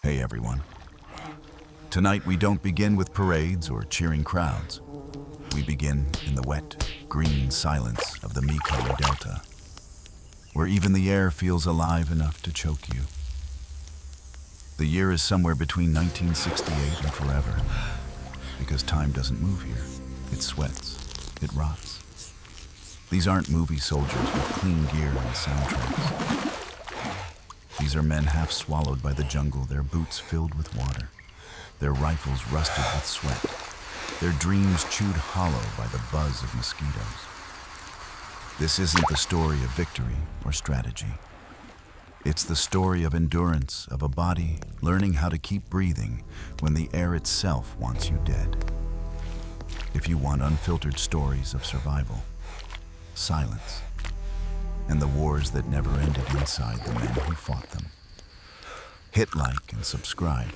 Hey everyone. Tonight we don't begin with parades or cheering crowds. We begin in the wet, green silence of the Mekong Delta, where even the air feels alive enough to choke you. The year is somewhere between 1968 and forever, because time doesn't move here. It sweats, it rots. These aren't movie soldiers with clean gear and soundtracks. These are men half swallowed by the jungle, their boots filled with water, their rifles rusted with sweat, their dreams chewed hollow by the buzz of mosquitoes. This isn't the story of victory or strategy. It's the story of endurance, of a body learning how to keep breathing when the air itself wants you dead. If you want unfiltered stories of survival, silence, and the wars that never ended inside the men who fought them, hit like and subscribe.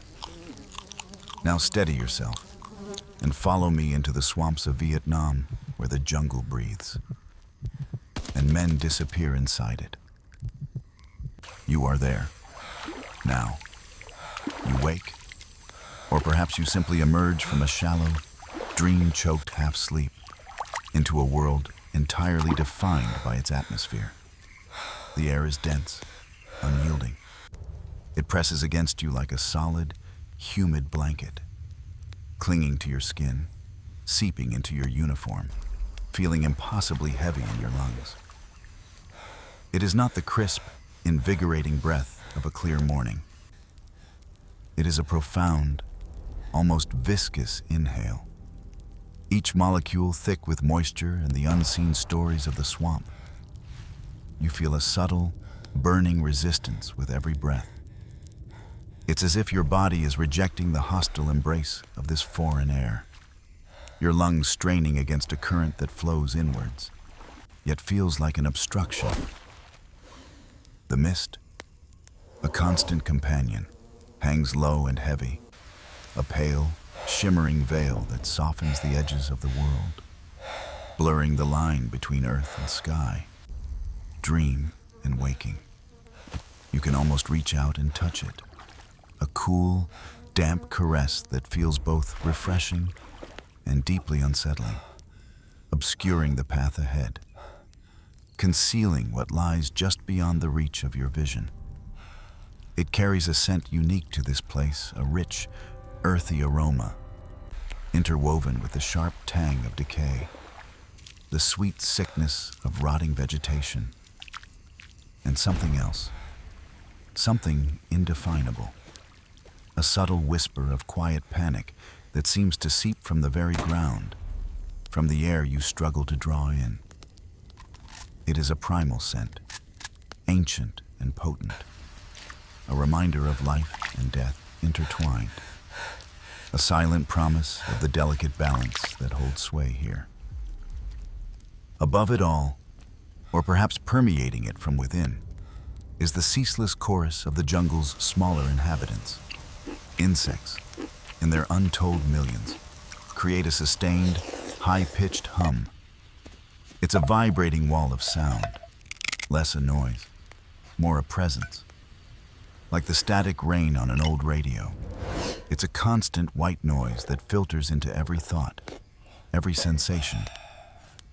Now steady yourself and follow me into the swamps of Vietnam, where the jungle breathes and men disappear inside it. You are there. Now, you wake, or perhaps you simply emerge from a shallow, dream-choked half-sleep into a world entirely defined by its atmosphere. The air is dense, unyielding. It presses against you like a solid, humid blanket, clinging to your skin, seeping into your uniform, feeling impossibly heavy in your lungs. It is not the crisp, invigorating breath of a clear morning. It is a profound, almost viscous inhale, each molecule thick with moisture and the unseen stories of the swamp. You feel a subtle, burning resistance with every breath. It's as if your body is rejecting the hostile embrace of this foreign air, your lungs straining against a current that flows inwards, yet feels like an obstruction. The mist, a constant companion, hangs low and heavy, a pale, shimmering veil that softens the edges of the world, blurring the line between earth and sky, dream and waking. You can almost reach out and touch it, a cool, damp caress that feels both refreshing and deeply unsettling, obscuring the path ahead, concealing what lies just beyond the reach of your vision. It carries a scent unique to this place, a rich, earthy aroma, interwoven with the sharp tang of decay, the sweet sickness of rotting vegetation, and something else, something indefinable, a subtle whisper of quiet panic that seems to seep from the very ground, from the air you struggle to draw in. It is a primal scent, ancient and potent, a reminder of life and death intertwined, a silent promise of the delicate balance that holds sway here. Above it all, or perhaps permeating it from within, is the ceaseless chorus of the jungle's smaller inhabitants. Insects, in their untold millions, create a sustained, high-pitched hum. It's a vibrating wall of sound, less a noise, more a presence. Like the static rain on an old radio, it's a constant white noise that filters into every thought, every sensation,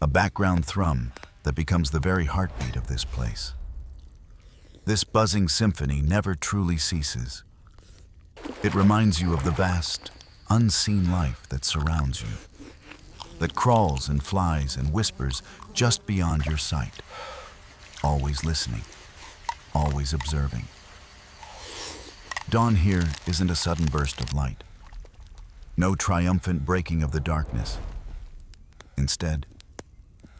a background thrum that becomes the very heartbeat of this place. This buzzing symphony never truly ceases. It reminds you of the vast, unseen life that surrounds you, that crawls and flies and whispers just beyond your sight, always listening, always observing. Dawn here isn't a sudden burst of light, no triumphant breaking of the darkness. Instead,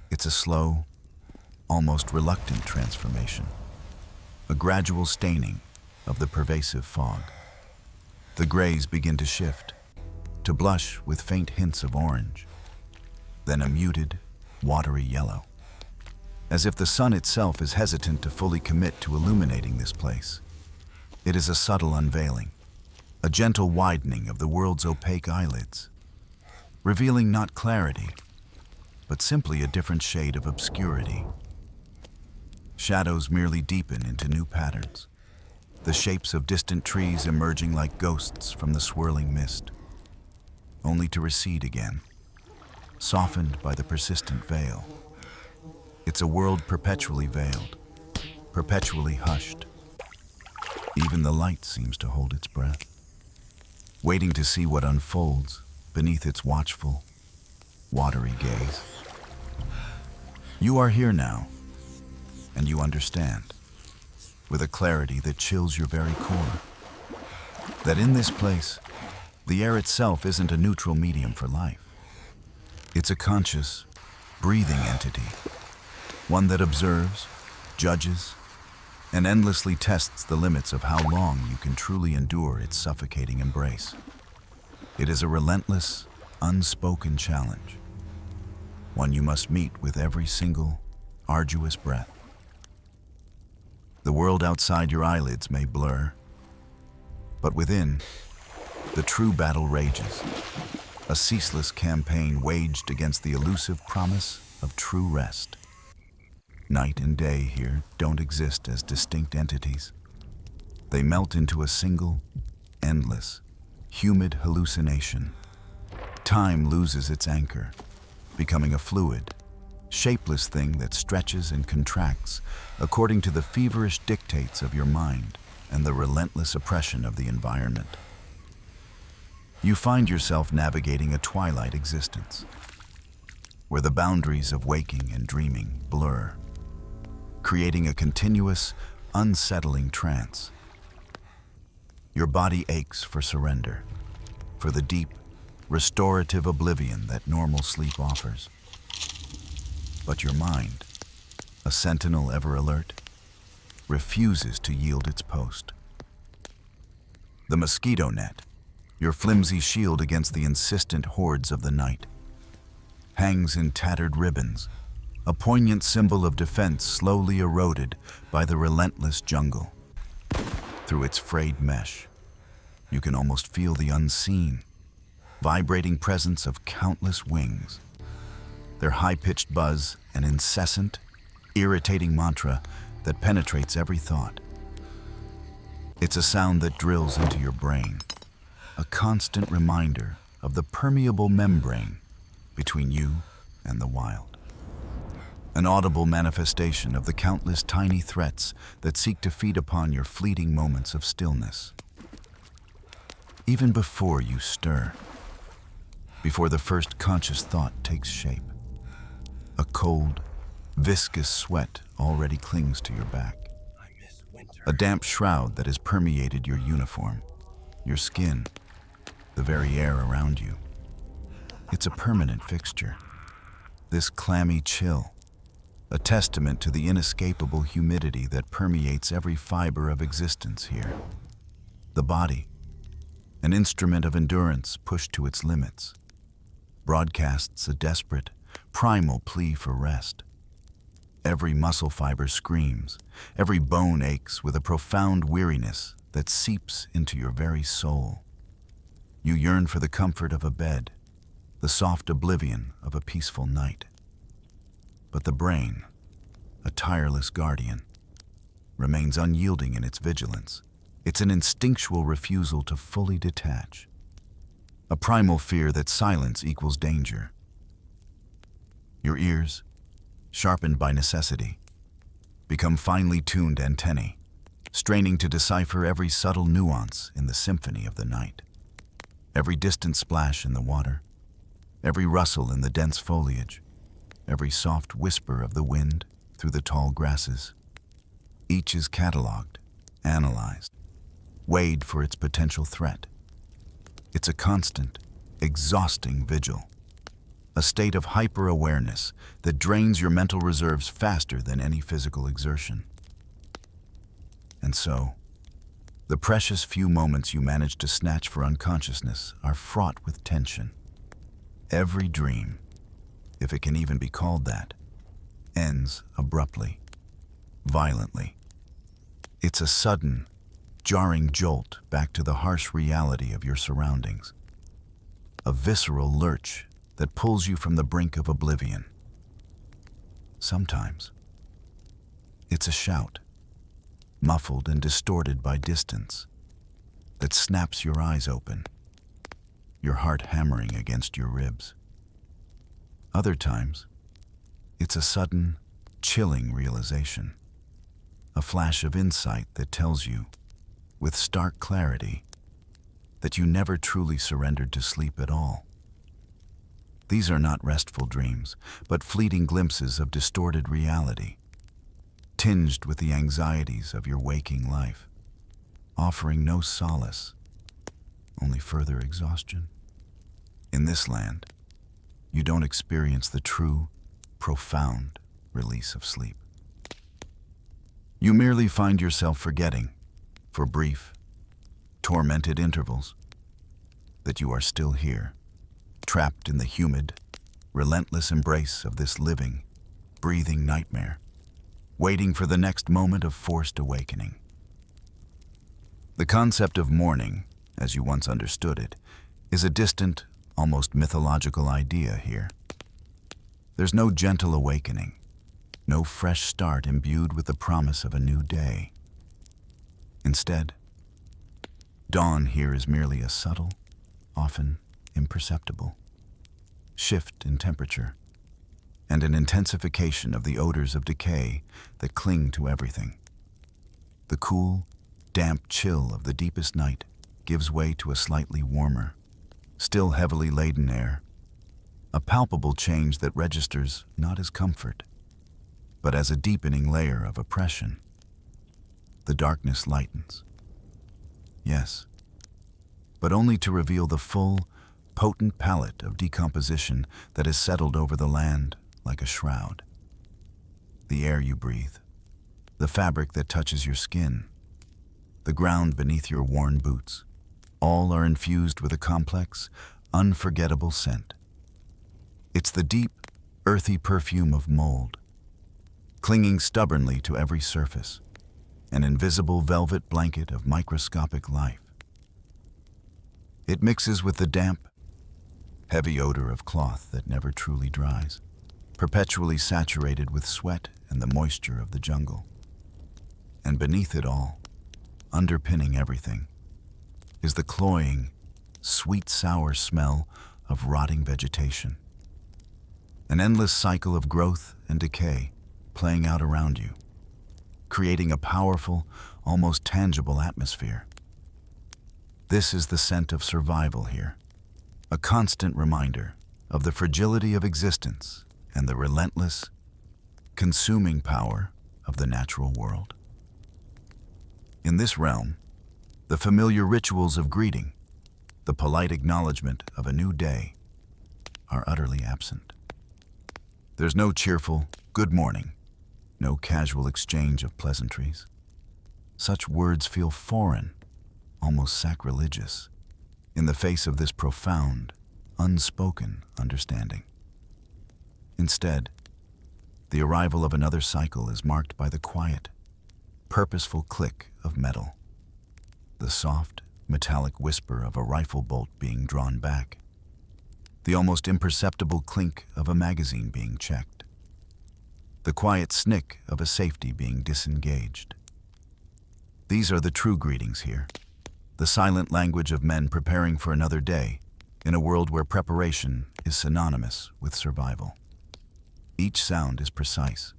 it's a slow, almost reluctant transformation, a gradual staining of the pervasive fog. The grays begin to shift, to blush with faint hints of orange, then a muted, watery yellow, as if the sun itself is hesitant to fully commit to illuminating this place. It is a subtle unveiling, a gentle widening of the world's opaque eyelids, revealing not clarity, but simply a different shade of obscurity. Shadows merely deepen into new patterns, the shapes of distant trees emerging like ghosts from the swirling mist, only to recede again, softened by the persistent veil. It's a world perpetually veiled, perpetually hushed. Even the light seems to hold its breath, waiting to see what unfolds beneath its watchful, watery gaze. You are here now, and you understand, with a clarity that chills your very core, that in this place, the air itself isn't a neutral medium for life. It's a conscious, breathing entity, one that observes, judges, and endlessly tests the limits of how long you can truly endure its suffocating embrace. It is a relentless, unspoken challenge, one you must meet with every single, arduous breath. The world outside your eyelids may blur, but within, the true battle rages, a ceaseless campaign waged against the elusive promise of true rest. Night and day here don't exist as distinct entities. They melt into a single, endless, humid hallucination. Time loses its anchor, becoming a fluid, shapeless thing that stretches and contracts according to the feverish dictates of your mind and the relentless oppression of the environment. You find yourself navigating a twilight existence, where the boundaries of waking and dreaming blur, creating a continuous, unsettling trance. Your body aches for surrender, for the deep, restorative oblivion that normal sleep offers. But your mind, a sentinel ever alert, refuses to yield its post. The mosquito net, your flimsy shield against the insistent hordes of the night, hangs in tattered ribbons, a poignant symbol of defense slowly eroded by the relentless jungle. Through its frayed mesh, you can almost feel the unseen, vibrating presence of countless wings, their high-pitched buzz an incessant, irritating mantra that penetrates every thought. It's a sound that drills into your brain, a constant reminder of the permeable membrane between you and the wild. An audible manifestation of the countless tiny threats that seek to feed upon your fleeting moments of stillness. Even before you stir, before the first conscious thought takes shape, a cold, viscous sweat already clings to your back. A damp shroud that has permeated your uniform, your skin, the very air around you. It's a permanent fixture. This clammy chill, a testament to the inescapable humidity that permeates every fiber of existence here. The body, an instrument of endurance pushed to its limits, broadcasts a desperate, primal plea for rest. Every muscle fiber screams, every bone aches with a profound weariness that seeps into your very soul. You yearn for the comfort of a bed, the soft oblivion of a peaceful night. But the brain, a tireless guardian, remains unyielding in its vigilance. It's an instinctual refusal to fully detach, a primal fear that silence equals danger. Your ears, sharpened by necessity, become finely tuned antennae, straining to decipher every subtle nuance in the symphony of the night. Every distant splash in the water, every rustle in the dense foliage, every soft whisper of the wind through the tall grasses. Each is cataloged, analyzed, weighed for its potential threat. It's a constant, exhausting vigil, a state of hyper-awareness that drains your mental reserves faster than any physical exertion. And so, the precious few moments you manage to snatch for unconsciousness are fraught with tension. Every dream, if it can even be called that, ends abruptly, violently. It's a sudden, jarring jolt back to the harsh reality of your surroundings. A visceral lurch that pulls you from the brink of oblivion. Sometimes, it's a shout, muffled and distorted by distance, that snaps your eyes open, your heart hammering against your ribs. Other times, it's a sudden, chilling realization, a flash of insight that tells you, with stark clarity, that you never truly surrendered to sleep at all. These are not restful dreams, but fleeting glimpses of distorted reality, tinged with the anxieties of your waking life, offering no solace, only further exhaustion. In this land, you don't experience the true, profound release of sleep. You merely find yourself forgetting, for brief, tormented intervals, that you are still here, trapped in the humid, relentless embrace of this living, breathing nightmare, waiting for the next moment of forced awakening. The concept of morning, as you once understood it, is a distant, almost mythological idea here. There's no gentle awakening, no fresh start imbued with the promise of a new day. Instead, dawn here is merely a subtle, often imperceptible, shift in temperature, and an intensification of the odors of decay that cling to everything. The cool, damp chill of the deepest night gives way to a slightly warmer, still heavily laden air, a palpable change that registers not as comfort, but as a deepening layer of oppression. The darkness lightens. Yes, but only to reveal the full, potent palette of decomposition that has settled over the land like a shroud. The air you breathe, the fabric that touches your skin, the ground beneath your worn boots, all are infused with a complex, unforgettable scent. It's the deep, earthy perfume of mold, clinging stubbornly to every surface, an invisible velvet blanket of microscopic life. It mixes with the damp, heavy odor of cloth that never truly dries, perpetually saturated with sweat and the moisture of the jungle. And beneath it all, underpinning everything, is the cloying, sweet-sour smell of rotting vegetation. An endless cycle of growth and decay playing out around you, creating a powerful, almost tangible atmosphere. This is the scent of survival here, a constant reminder of the fragility of existence and the relentless, consuming power of the natural world. In this realm, the familiar rituals of greeting, the polite acknowledgement of a new day, are utterly absent. There's no cheerful "good morning," no casual exchange of pleasantries. Such words feel foreign, almost sacrilegious, in the face of this profound, unspoken understanding. Instead, the arrival of another cycle is marked by the quiet, purposeful click of metal, the soft, metallic whisper of a rifle bolt being drawn back, the almost imperceptible clink of a magazine being checked, the quiet snick of a safety being disengaged. These are the true greetings here, the silent language of men preparing for another day in a world where preparation is synonymous with survival. Each sound is precise,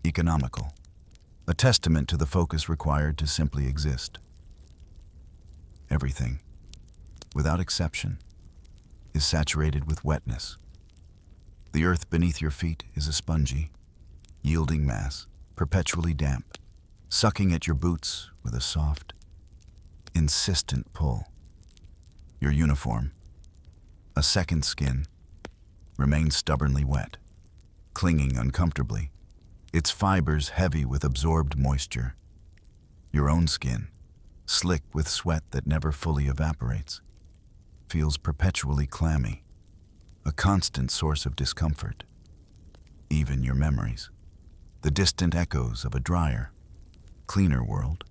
economical, a testament to the focus required to simply exist. Everything, without exception, is saturated with wetness. The earth beneath your feet is a spongy, yielding mass, perpetually damp, sucking at your boots with a soft, insistent pull. Your uniform, a second skin, remains stubbornly wet, clinging uncomfortably, its fibers heavy with absorbed moisture. Your own skin, slick with sweat that never fully evaporates, feels perpetually clammy, a constant source of discomfort. Even your memories, the distant echoes of a drier, cleaner world,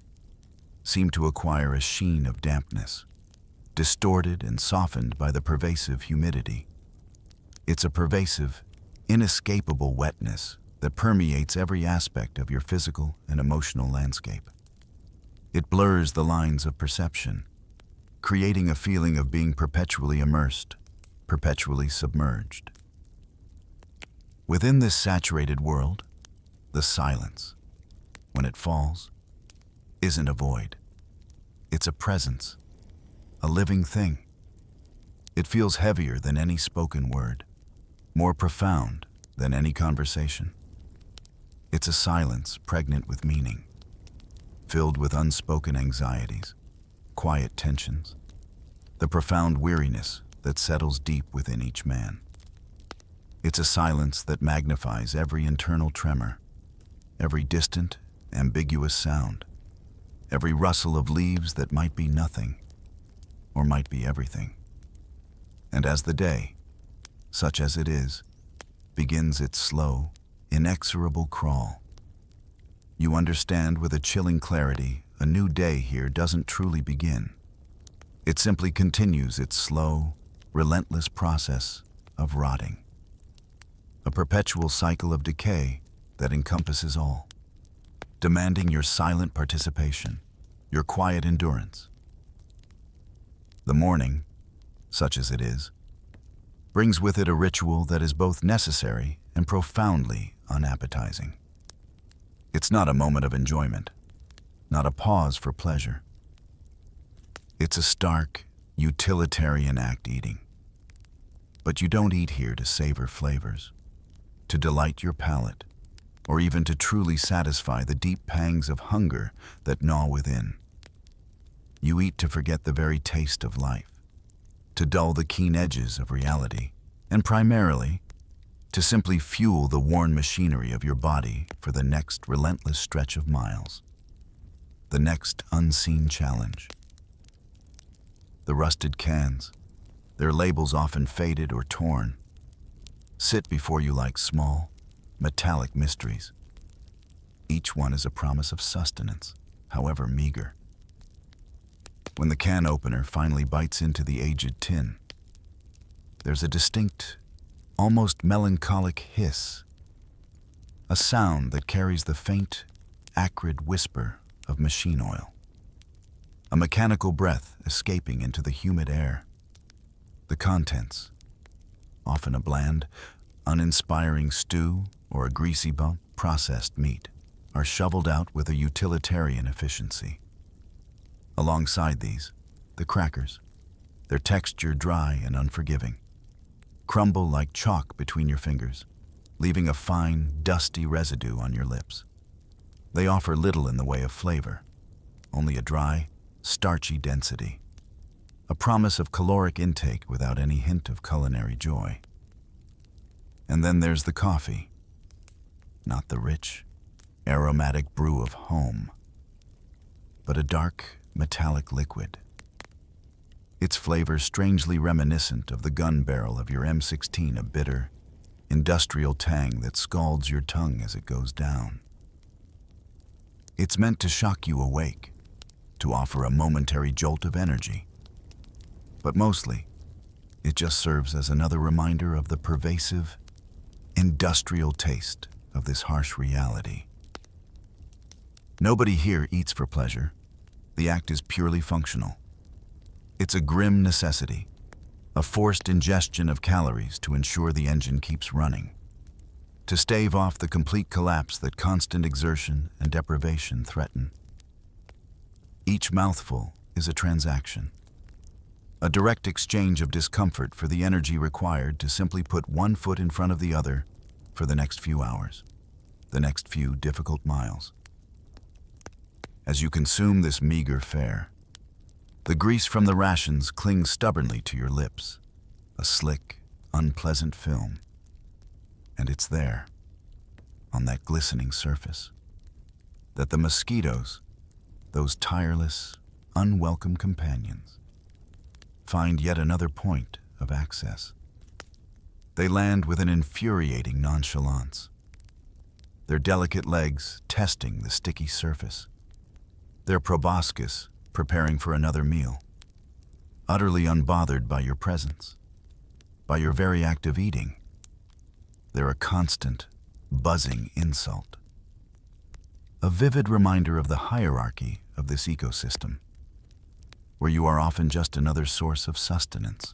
seem to acquire a sheen of dampness, distorted and softened by the pervasive humidity. It's a pervasive, inescapable wetness that permeates every aspect of your physical and emotional landscape. It blurs the lines of perception, creating a feeling of being perpetually immersed, perpetually submerged. Within this saturated world, the silence, when it falls, isn't a void. It's a presence, a living thing. It feels heavier than any spoken word, more profound than any conversation. It's a silence pregnant with meaning, filled with unspoken anxieties, quiet tensions, the profound weariness that settles deep within each man. It's a silence that magnifies every internal tremor, every distant, ambiguous sound, every rustle of leaves that might be nothing or might be everything. And as the day, such as it is, begins its slow, inexorable crawl, you understand with a chilling clarity a new day here doesn't truly begin. It simply continues its slow, relentless process of rotting. A perpetual cycle of decay that encompasses all, demanding your silent participation, your quiet endurance. The morning, such as it is, brings with it a ritual that is both necessary and profoundly unappetizing. It's not a moment of enjoyment, not a pause for pleasure. It's a stark, utilitarian act eating. But you don't eat here to savor flavors, to delight your palate, or even to truly satisfy the deep pangs of hunger that gnaw within. You eat to forget the very taste of life, to dull the keen edges of reality, and primarily, to simply fuel the worn machinery of your body for the next relentless stretch of miles, the next unseen challenge. The rusted cans, their labels often faded or torn, sit before you like small, metallic mysteries. Each one is a promise of sustenance, however meager. When the can opener finally bites into the aged tin, there's a distinct, almost melancholic hiss, a sound that carries the faint, acrid whisper of machine oil, a mechanical breath escaping into the humid air. The contents, often a bland, uninspiring stew or a greasy bump processed meat, are shoveled out with a utilitarian efficiency. Alongside these, the crackers, their texture dry and unforgiving, crumble like chalk between your fingers, leaving a fine, dusty residue on your lips. They offer little in the way of flavor, only a dry, starchy density, a promise of caloric intake without any hint of culinary joy. And then there's the coffee, not the rich, aromatic brew of home, but a dark, metallic liquid, its flavor strangely reminiscent of the gun barrel of your M16, a bitter, industrial tang that scalds your tongue as it goes down. It's meant to shock you awake, to offer a momentary jolt of energy. But mostly, it just serves as another reminder of the pervasive, industrial taste of this harsh reality. Nobody here eats for pleasure. The act is purely functional. It's a grim necessity, a forced ingestion of calories to ensure the engine keeps running, to stave off the complete collapse that constant exertion and deprivation threaten. Each mouthful is a transaction, a direct exchange of discomfort for the energy required to simply put one foot in front of the other for the next few hours, the next few difficult miles. As you consume this meager fare, the grease from the rations clings stubbornly to your lips, a slick, unpleasant film. And it's there, on that glistening surface, that the mosquitoes, those tireless, unwelcome companions, find yet another point of access. They land with an infuriating nonchalance, their delicate legs testing the sticky surface, their proboscis preparing for another meal, utterly unbothered by your presence, by your very act of eating. They're a constant, buzzing insult. a vivid reminder of the hierarchy of this ecosystem, where you are often just another source of sustenance.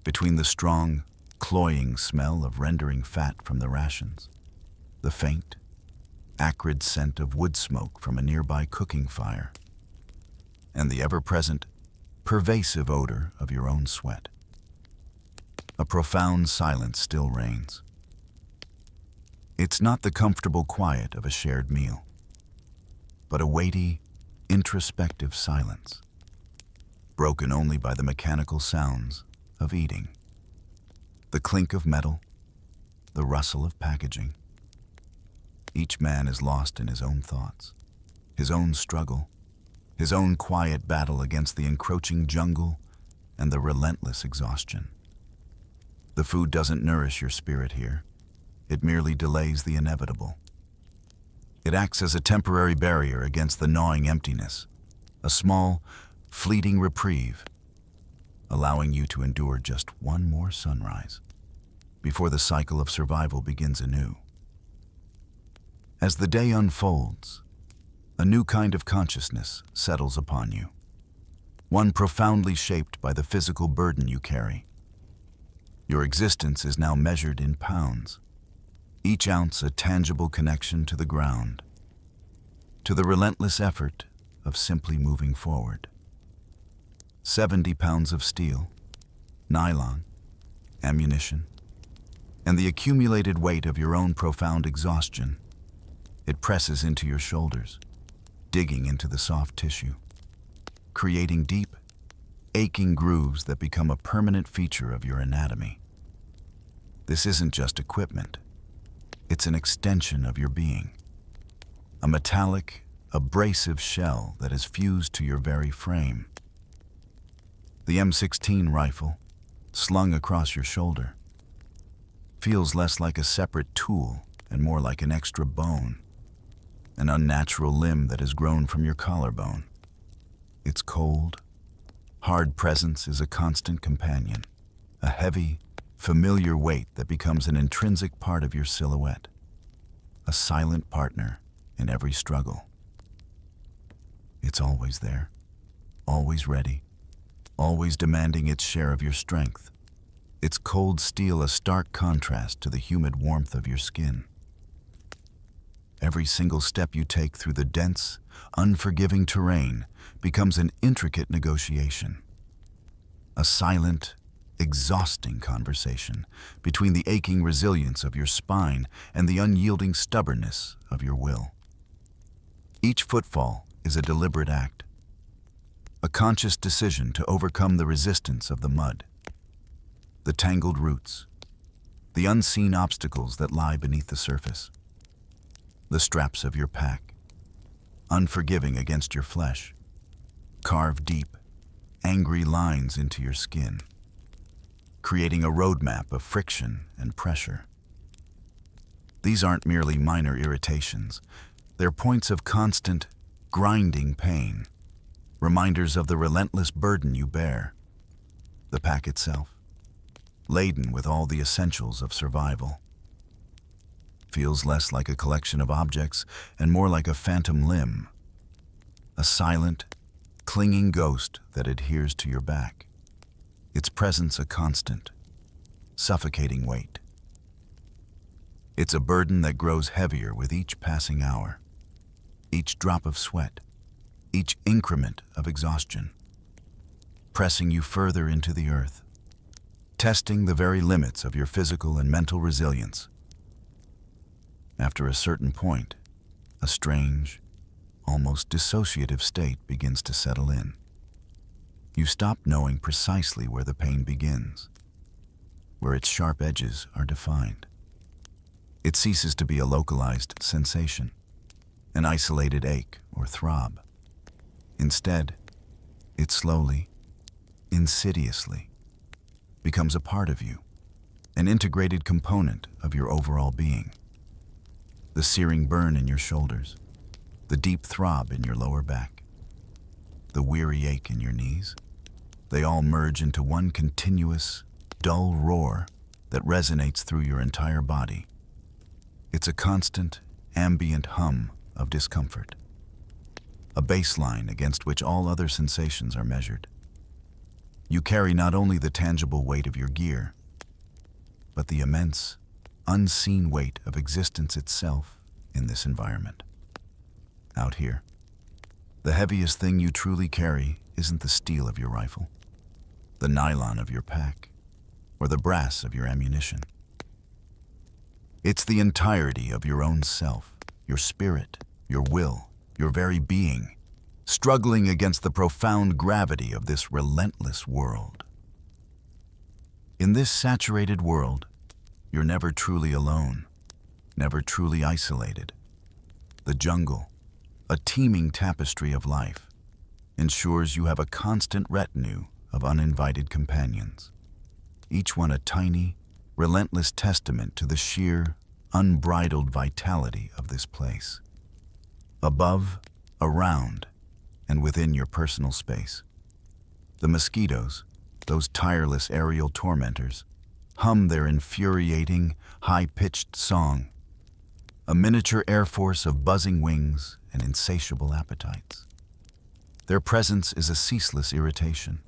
Between the strong, cloying smell of rendering fat from the rations, the faint, acrid scent of wood smoke from a nearby cooking fire, and the ever-present, pervasive odor of your own sweat, a profound silence still reigns. It's not the comfortable quiet of a shared meal, but a weighty, introspective silence, broken only by the mechanical sounds of eating. The clink of metal, the rustle of packaging. Each man is lost in his own thoughts, his own struggle, his own quiet battle against the encroaching jungle and the relentless exhaustion. The food doesn't nourish your spirit here. It merely delays the inevitable. It acts as a temporary barrier against the gnawing emptiness, a small, fleeting reprieve, allowing you to endure just one more sunrise before the cycle of survival begins anew. As the day unfolds, a new kind of consciousness settles upon you, one profoundly shaped by the physical burden you carry. Your existence is now measured in pounds, each ounce a tangible connection to the ground, to the relentless effort of simply moving forward. 70 pounds of steel, nylon, ammunition, and the accumulated weight of your own profound exhaustion. It presses into your shoulders, digging into the soft tissue, creating deep, aching grooves that become a permanent feature of your anatomy. This isn't just equipment. It's an extension of your being, a metallic, abrasive shell that is fused to your very frame. The M16 rifle, slung across your shoulder, feels less like a separate tool and more like an extra bone, an unnatural limb that has grown from your collarbone. Its cold, hard presence is a constant companion, a heavy, familiar weight that becomes an intrinsic part of your silhouette, a silent partner in every struggle. It's always there, always ready, always demanding its share of your strength, its cold steel a stark contrast to the humid warmth of your skin. Every single step you take through the dense, unforgiving terrain becomes an intricate negotiation, a silent, exhausting conversation between the aching resilience of your spine and the unyielding stubbornness of your will. Each footfall is a deliberate act, a conscious decision to overcome the resistance of the mud, the tangled roots, the unseen obstacles that lie beneath the surface, the straps of your pack, unforgiving against your flesh, carve deep, angry lines into your skin, creating a roadmap of friction and pressure. These aren't merely minor irritations. They're points of constant, grinding pain, reminders of the relentless burden you bear. The pack itself, laden with all the essentials of survival, feels less like a collection of objects and more like a phantom limb, a silent, clinging ghost that adheres to your back, its presence a constant, suffocating weight. It's a burden that grows heavier with each passing hour, each drop of sweat, each increment of exhaustion, pressing you further into the earth, testing the very limits of your physical and mental resilience. After a certain point, a strange, almost dissociative state begins to settle in. You stop knowing precisely where the pain begins, where its sharp edges are defined. It ceases to be a localized sensation, an isolated ache or throb. Instead, it slowly, insidiously, becomes a part of you, an integrated component of your overall being. The searing burn in your shoulders, the deep throb in your lower back, the weary ache in your knees, they all merge into one continuous, dull roar that resonates through your entire body. It's a constant, ambient hum of discomfort, a baseline against which all other sensations are measured. You carry not only the tangible weight of your gear, but the immense, unseen weight of existence itself in this environment. Out here, the heaviest thing you truly carry isn't the steel of your rifle, the nylon of your pack, or the brass of your ammunition. It's the entirety of your own self, your spirit, your will, your very being, struggling against the profound gravity of this relentless world. In this saturated world, you're never truly alone, never truly isolated. The jungle, a teeming tapestry of life, ensures you have a constant retinue of uninvited companions, each one a tiny, relentless testament to the sheer, unbridled vitality of this place. Above, around, and within your personal space, the mosquitoes, those tireless aerial tormentors, hum their infuriating, high-pitched song, a miniature air force of buzzing wings and insatiable appetites. Their presence is a ceaseless irritation,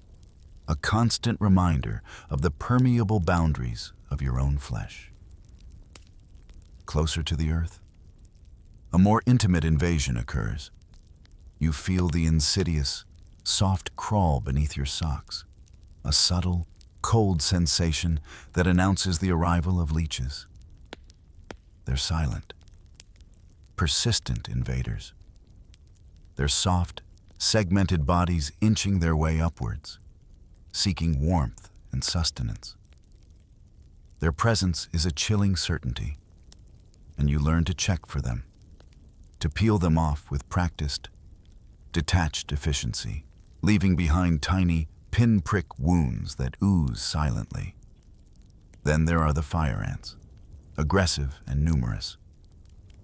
a constant reminder of the permeable boundaries of your own flesh. Closer to the earth, a more intimate invasion occurs. You feel the insidious, soft crawl beneath your socks, a subtle, cold sensation that announces the arrival of leeches. They're silent, persistent invaders, their soft, segmented bodies inching their way upwards, seeking warmth and sustenance. Their presence is a chilling certainty, and you learn to check for them, to peel them off with practiced, detached efficiency, leaving behind tiny, pinprick wounds that ooze silently. Then there are the fire ants, aggressive and numerous,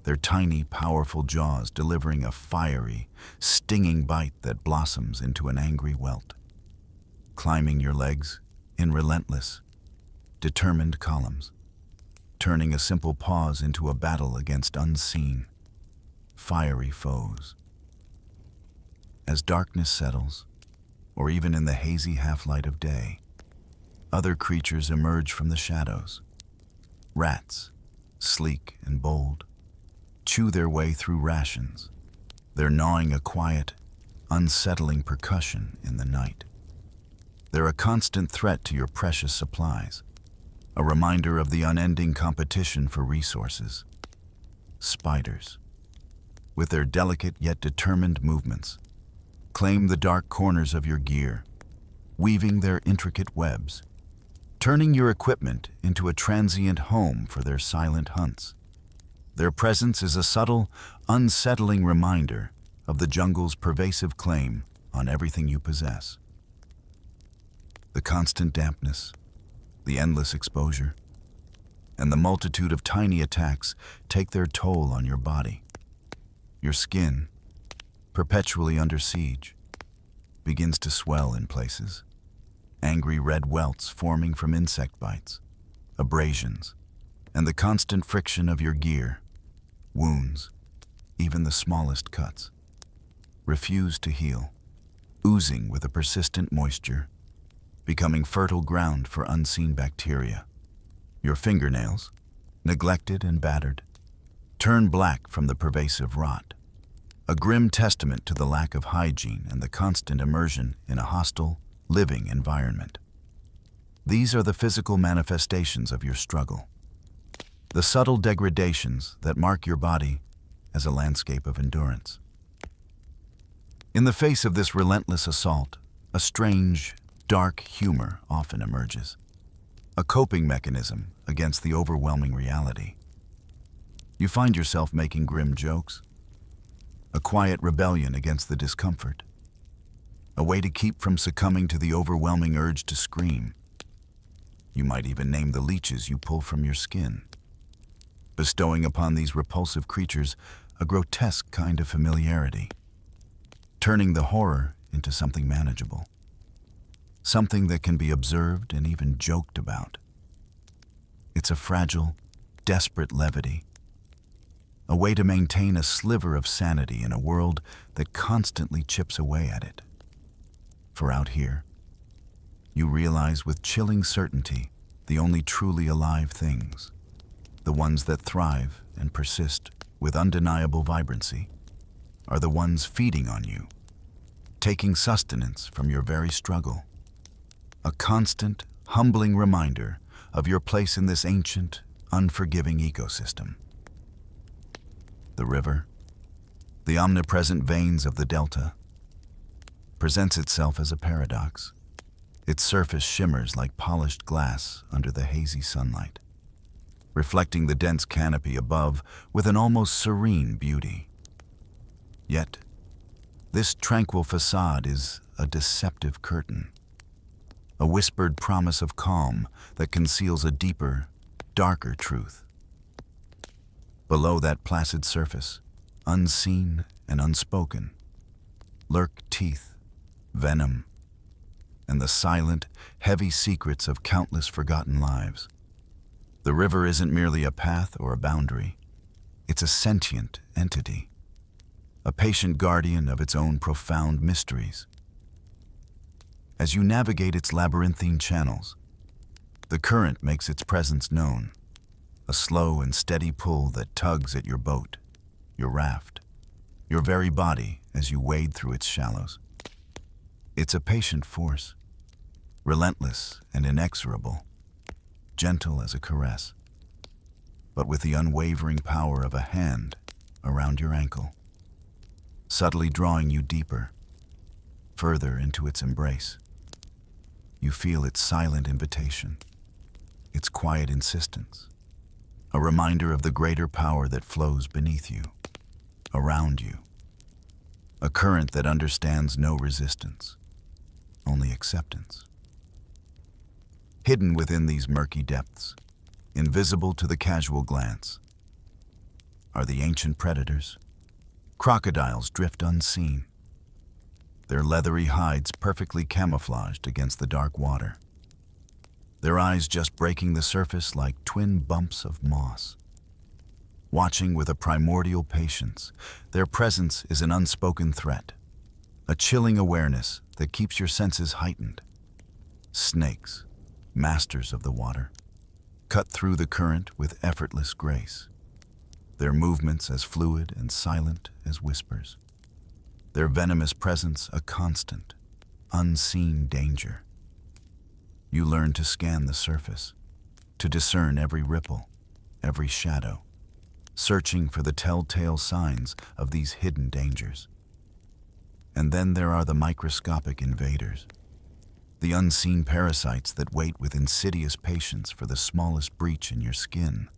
their tiny, powerful jaws delivering a fiery, stinging bite that blossoms into an angry welt, climbing your legs in relentless, determined columns, turning a simple pause into a battle against unseen, fiery foes. As darkness settles, or even in the hazy half-light of day, other creatures emerge from the shadows. Rats, sleek and bold, chew their way through rations, their gnawing a quiet, unsettling percussion in the night. They're a constant threat to your precious supplies, a reminder of the unending competition for resources. Spiders, with their delicate yet determined movements, claim the dark corners of your gear, weaving their intricate webs, turning your equipment into a transient home for their silent hunts. Their presence is a subtle, unsettling reminder of the jungle's pervasive claim on everything you possess. The constant dampness, the endless exposure, and the multitude of tiny attacks take their toll on your body. Your skin, perpetually under siege, begins to swell in places, angry red welts forming from insect bites, abrasions, and the constant friction of your gear. Wounds, even the smallest cuts, refuse to heal, oozing with a persistent moisture, becoming fertile ground for unseen bacteria. Your fingernails, neglected and battered, turn black from the pervasive rot, a grim testament to the lack of hygiene and the constant immersion in a hostile, living environment. These are the physical manifestations of your struggle, the subtle degradations that mark your body as a landscape of endurance. In the face of this relentless assault, a strange, dark humor often emerges, a coping mechanism against the overwhelming reality. You find yourself making grim jokes, a quiet rebellion against the discomfort, a way to keep from succumbing to the overwhelming urge to scream. You might even name the leeches you pull from your skin, bestowing upon these repulsive creatures a grotesque kind of familiarity, turning the horror into something manageable, something that can be observed and even joked about. It's a fragile, desperate levity, a way to maintain a sliver of sanity in a world that constantly chips away at it. For out here, you realize with chilling certainty the only truly alive things, the ones that thrive and persist with undeniable vibrancy, are the ones feeding on you, taking sustenance from your very struggle. A constant, humbling reminder of your place in this ancient, unforgiving ecosystem. The river, the omnipresent veins of the delta, presents itself as a paradox. Its surface shimmers like polished glass under the hazy sunlight, reflecting the dense canopy above with an almost serene beauty. Yet, this tranquil facade is a deceptive curtain, a whispered promise of calm that conceals a deeper, darker truth. Below that placid surface, unseen and unspoken, lurk teeth, venom, and the silent, heavy secrets of countless forgotten lives. The river isn't merely a path or a boundary. It's a sentient entity, a patient guardian of its own profound mysteries. As you navigate its labyrinthine channels, the current makes its presence known, a slow and steady pull that tugs at your boat, your raft, your very body as you wade through its shallows. It's a patient force, relentless and inexorable, gentle as a caress, but with the unwavering power of a hand around your ankle, subtly drawing you deeper, further into its embrace. You feel its silent invitation, its quiet insistence, a reminder of the greater power that flows beneath you, around you, a current that understands no resistance, only acceptance. Hidden within these murky depths, invisible to the casual glance, are the ancient predators. Crocodiles drift unseen, their leathery hides perfectly camouflaged against the dark water, their eyes just breaking the surface like twin bumps of moss. Watching with a primordial patience, their presence is an unspoken threat, a chilling awareness that keeps your senses heightened. Snakes, masters of the water, cut through the current with effortless grace, their movements as fluid and silent as whispers, their venomous presence a constant, unseen danger. You learn to scan the surface, to discern every ripple, every shadow, searching for the telltale signs of these hidden dangers. And then there are the microscopic invaders, the unseen parasites that wait with insidious patience for the smallest breach in your skin,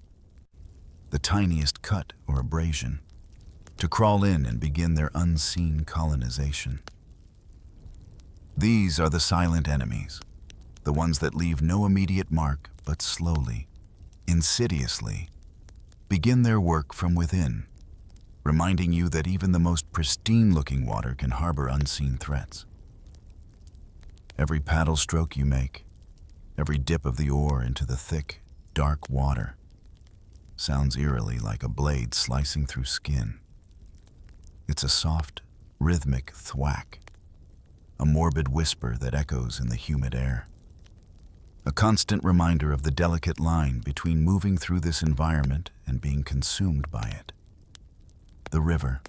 the tiniest cut or abrasion, to crawl in and begin their unseen colonization. These are the silent enemies, the ones that leave no immediate mark but slowly, insidiously, begin their work from within, reminding you that even the most pristine-looking water can harbor unseen threats. Every paddle stroke you make, every dip of the oar into the thick, dark water, sounds eerily like a blade slicing through skin. It's a soft, rhythmic thwack, a morbid whisper that echoes in the humid air. A constant reminder of the delicate line between moving through this environment and being consumed by it. The river,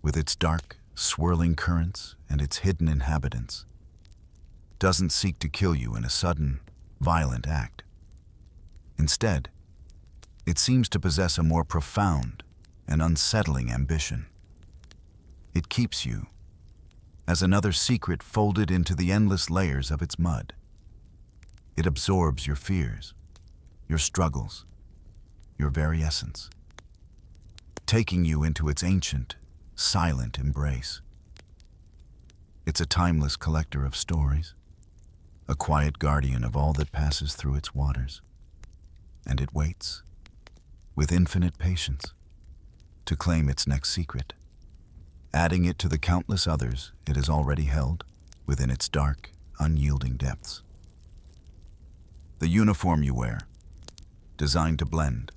with its dark, swirling currents and its hidden inhabitants, doesn't seek to kill you in a sudden, violent act. Instead, it seems to possess a more profound and unsettling ambition. It keeps you, as another secret folded into the endless layers of its mud. It absorbs your fears, your struggles, your very essence, taking you into its ancient, silent embrace. It's a timeless collector of stories, a quiet guardian of all that passes through its waters, and it waits, with infinite patience, to claim its next secret, adding it to the countless others it has already held within its dark, unyielding depths. The uniform you wear, designed to blend,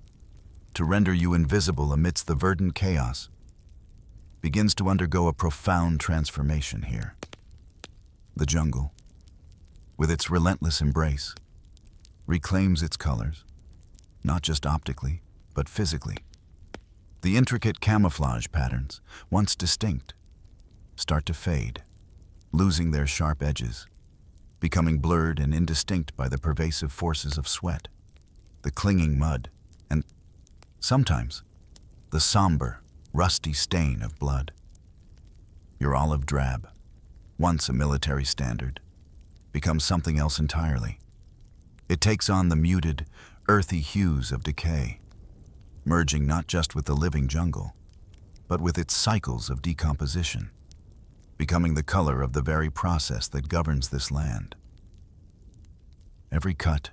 to render you invisible amidst the verdant chaos, begins to undergo a profound transformation here. The jungle, with its relentless embrace, reclaims its colors, not just optically, but physically. The intricate camouflage patterns, once distinct, start to fade, losing their sharp edges, becoming blurred and indistinct by the pervasive forces of sweat, the clinging mud, and sometimes the somber, rusty stain of blood. Your olive drab, once a military standard, becomes something else entirely. It takes on the muted, earthy hues of decay, merging not just with the living jungle, but with its cycles of decomposition, becoming the color of the very process that governs this land. Every cut,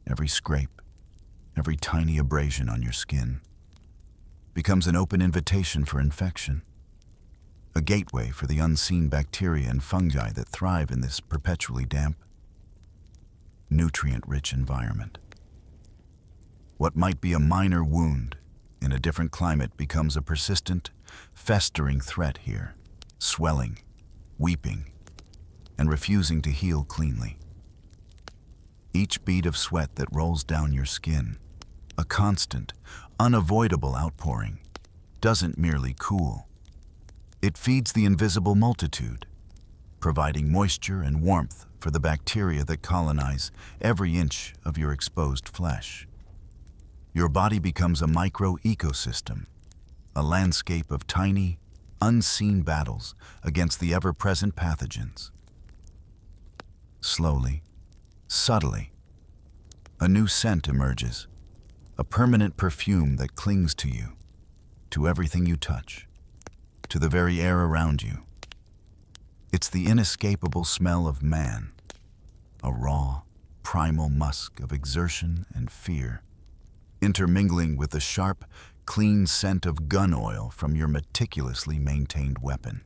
every scrape, every tiny abrasion on your skin becomes an open invitation for infection, a gateway for the unseen bacteria and fungi that thrive in this perpetually damp, nutrient-rich environment. What might be a minor wound in a different climate becomes a persistent, festering threat here, swelling, weeping, and refusing to heal cleanly. Each bead of sweat that rolls down your skin, a constant, unavoidable outpouring, doesn't merely cool. It feeds the invisible multitude, providing moisture and warmth for the bacteria that colonize every inch of your exposed flesh. Your body becomes a micro-ecosystem, a landscape of tiny, unseen battles against the ever-present pathogens. Slowly, subtly, a new scent emerges, a permanent perfume that clings to you, to everything you touch, to the very air around you. It's the inescapable smell of man, a raw, primal musk of exertion and fear, intermingling with the sharp, clean scent of gun oil from your meticulously maintained weapon.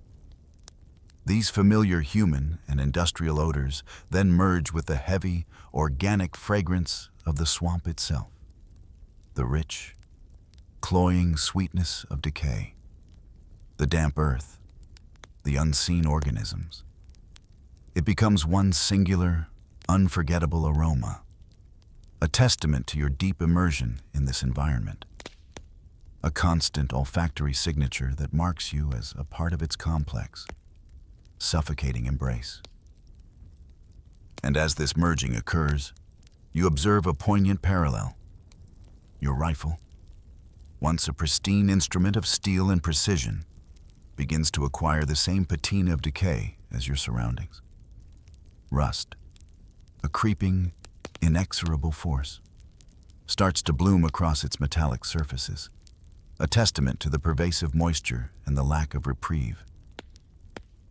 These familiar human and industrial odors then merge with the heavy, organic fragrance of the swamp itself, the rich, cloying sweetness of decay, the damp earth, the unseen organisms. It becomes one singular, unforgettable aroma, a testament to your deep immersion in this environment, a constant olfactory signature that marks you as a part of its complex, suffocating embrace. And as this merging occurs, you observe a poignant parallel. Your rifle, once a pristine instrument of steel and precision, begins to acquire the same patina of decay as your surroundings. Rust, a creeping, inexorable force, starts to bloom across its metallic surfaces, a testament to the pervasive moisture and the lack of reprieve.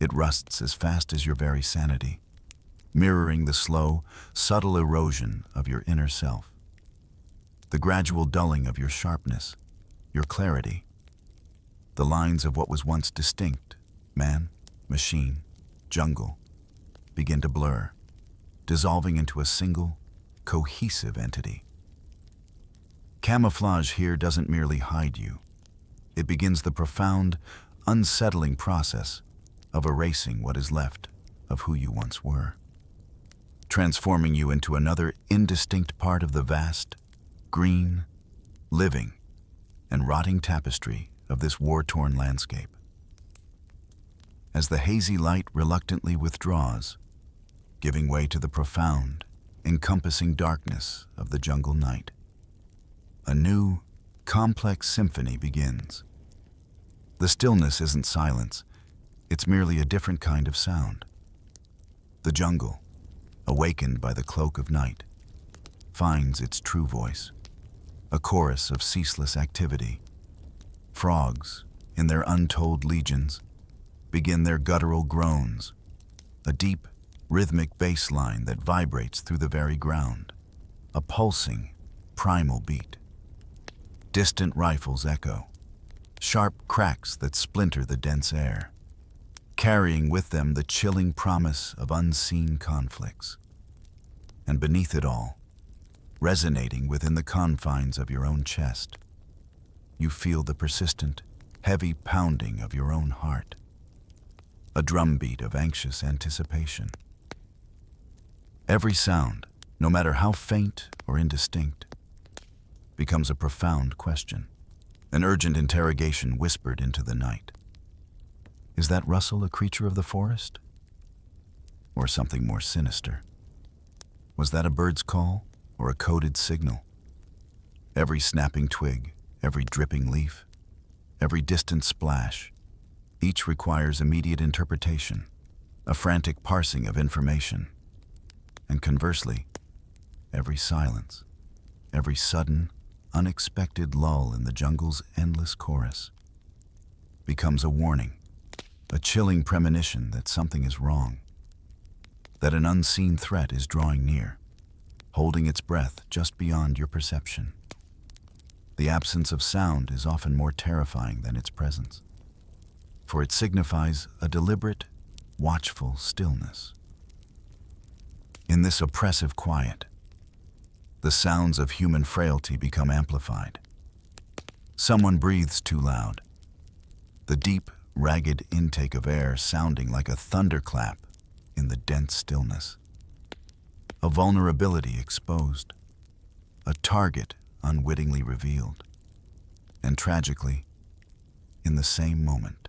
It rusts as fast as your very sanity, mirroring the slow, subtle erosion of your inner self, the gradual dulling of your sharpness, your clarity. The lines of what was once distinct, man, machine, jungle, begin to blur, dissolving into a single, cohesive entity. Camouflage here doesn't merely hide you. It begins the profound, unsettling process of erasing what is left of who you once were, transforming you into another indistinct part of the vast, green, living, and rotting tapestry of this war-torn landscape. As the hazy light reluctantly withdraws, giving way to the profound, encompassing darkness of the jungle night, a new, complex symphony begins. The stillness isn't silence, it's merely a different kind of sound. The jungle, awakened by the cloak of night, finds its true voice, a chorus of ceaseless activity. Frogs, in their untold legions, begin their guttural groans, a deep, rhythmic bass line that vibrates through the very ground, a pulsing, primal beat. Distant rifles echo, sharp cracks that splinter the dense air, carrying with them the chilling promise of unseen conflicts. And beneath it all, resonating within the confines of your own chest, you feel the persistent, heavy pounding of your own heart, a drumbeat of anxious anticipation. Every sound, no matter how faint or indistinct, becomes a profound question, an urgent interrogation whispered into the night. Is that rustle a creature of the forest? Or something more sinister? Was that a bird's call or a coded signal? Every snapping twig, every dripping leaf, every distant splash, each requires immediate interpretation, a frantic parsing of information. And conversely, every silence, every sudden, unexpected lull in the jungle's endless chorus becomes a warning, a chilling premonition that something is wrong, that an unseen threat is drawing near, holding its breath just beyond your perception. The absence of sound is often more terrifying than its presence, for it signifies a deliberate, watchful stillness. In this oppressive quiet, the sounds of human frailty become amplified. Someone breathes too loud, the deep, ragged intake of air sounding like a thunderclap in the dense stillness. A vulnerability exposed, a target unwittingly revealed, and tragically, in the same moment,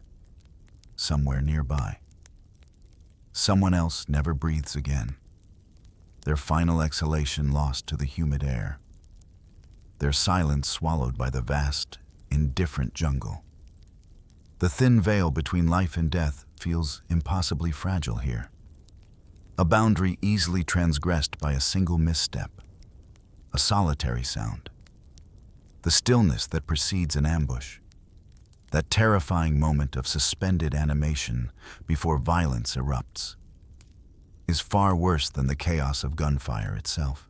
somewhere nearby, someone else never breathes again, their final exhalation lost to the humid air, their silence swallowed by the vast, indifferent jungle. The thin veil between life and death feels impossibly fragile here, a boundary easily transgressed by a single misstep, a solitary sound. The stillness that precedes an ambush, that terrifying moment of suspended animation before violence erupts, is far worse than the chaos of gunfire itself.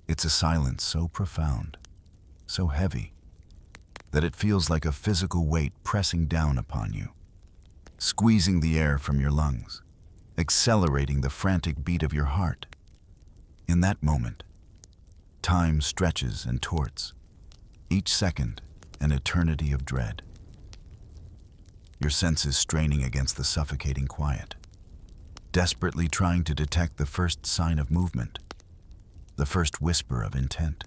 It's a silence so profound, so heavy, that it feels like a physical weight pressing down upon you, squeezing the air from your lungs, accelerating the frantic beat of your heart. In that moment, time stretches and torts, each second an eternity of dread. Your senses straining against the suffocating quiet, desperately trying to detect the first sign of movement, the first whisper of intent.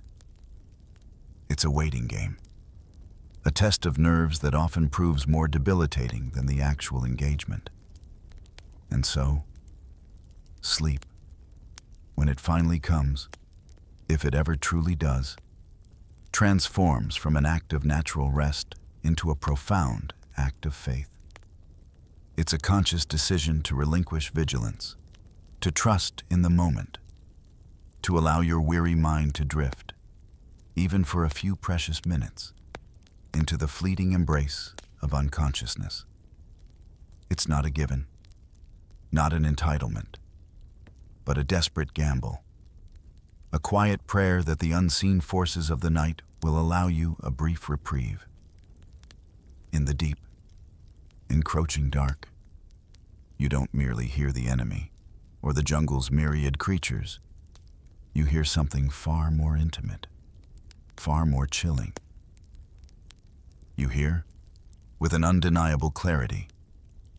It's a waiting game, a test of nerves that often proves more debilitating than the actual engagement. And so, sleep, when it finally comes, if it ever truly does, transforms from an act of natural rest into a profound act of faith. It's a conscious decision to relinquish vigilance, to trust in the moment, to allow your weary mind to drift, even for a few precious minutes, into the fleeting embrace of unconsciousness. It's not a given, not an entitlement, but a desperate gamble, a quiet prayer that the unseen forces of the night will allow you a brief reprieve. In the deep, encroaching dark, you don't merely hear the enemy or the jungle's myriad creatures. You hear something far more intimate, far more chilling. You hear, with an undeniable clarity,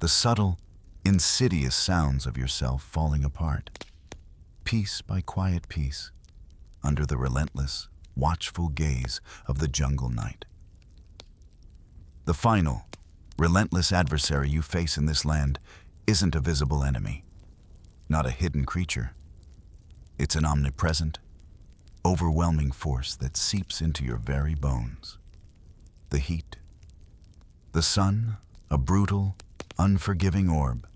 the subtle, insidious sounds of yourself falling apart, piece by quiet piece, under the relentless, watchful gaze of the jungle night. The final, relentless adversary you face in this land isn't a visible enemy, not a hidden creature. It's an omnipresent, overwhelming force that seeps into your very bones. The heat. The sun, a brutal, unforgiving orb,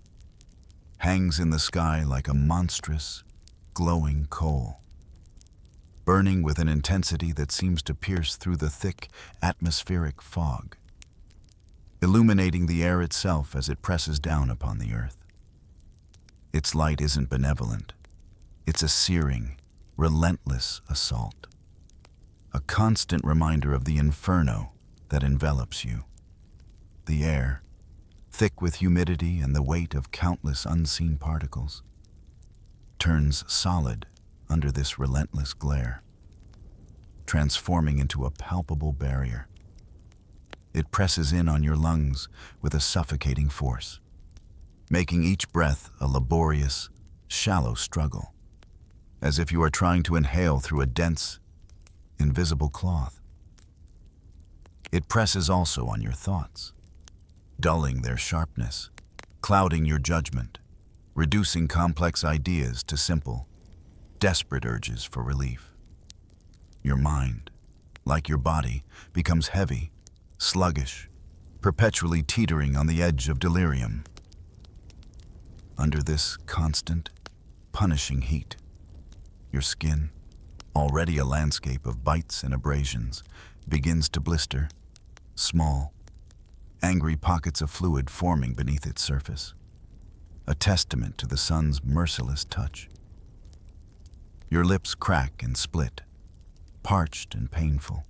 hangs in the sky like a monstrous, glowing coal, burning with an intensity that seems to pierce through the thick, atmospheric fog, illuminating the air itself as it presses down upon the earth. Its light isn't benevolent. It's a searing, relentless assault, a constant reminder of the inferno that envelops you. The air, thick with humidity and the weight of countless unseen particles, turns solid under this relentless glare, transforming into a palpable barrier, It presses in on your lungs with a suffocating force, making each breath a laborious, shallow struggle, as if you are trying to inhale through a dense, invisible cloth. It presses also on your thoughts, dulling their sharpness, clouding your judgment, reducing complex ideas to simple, desperate urges for relief. Your mind, like your body, becomes heavy, sluggish, perpetually teetering on the edge of delirium. Under this constant, punishing heat, your skin, already a landscape of bites and abrasions, begins to blister, small, angry pockets of fluid forming beneath its surface, a testament to the sun's merciless touch. Your lips crack and split, parched and painful,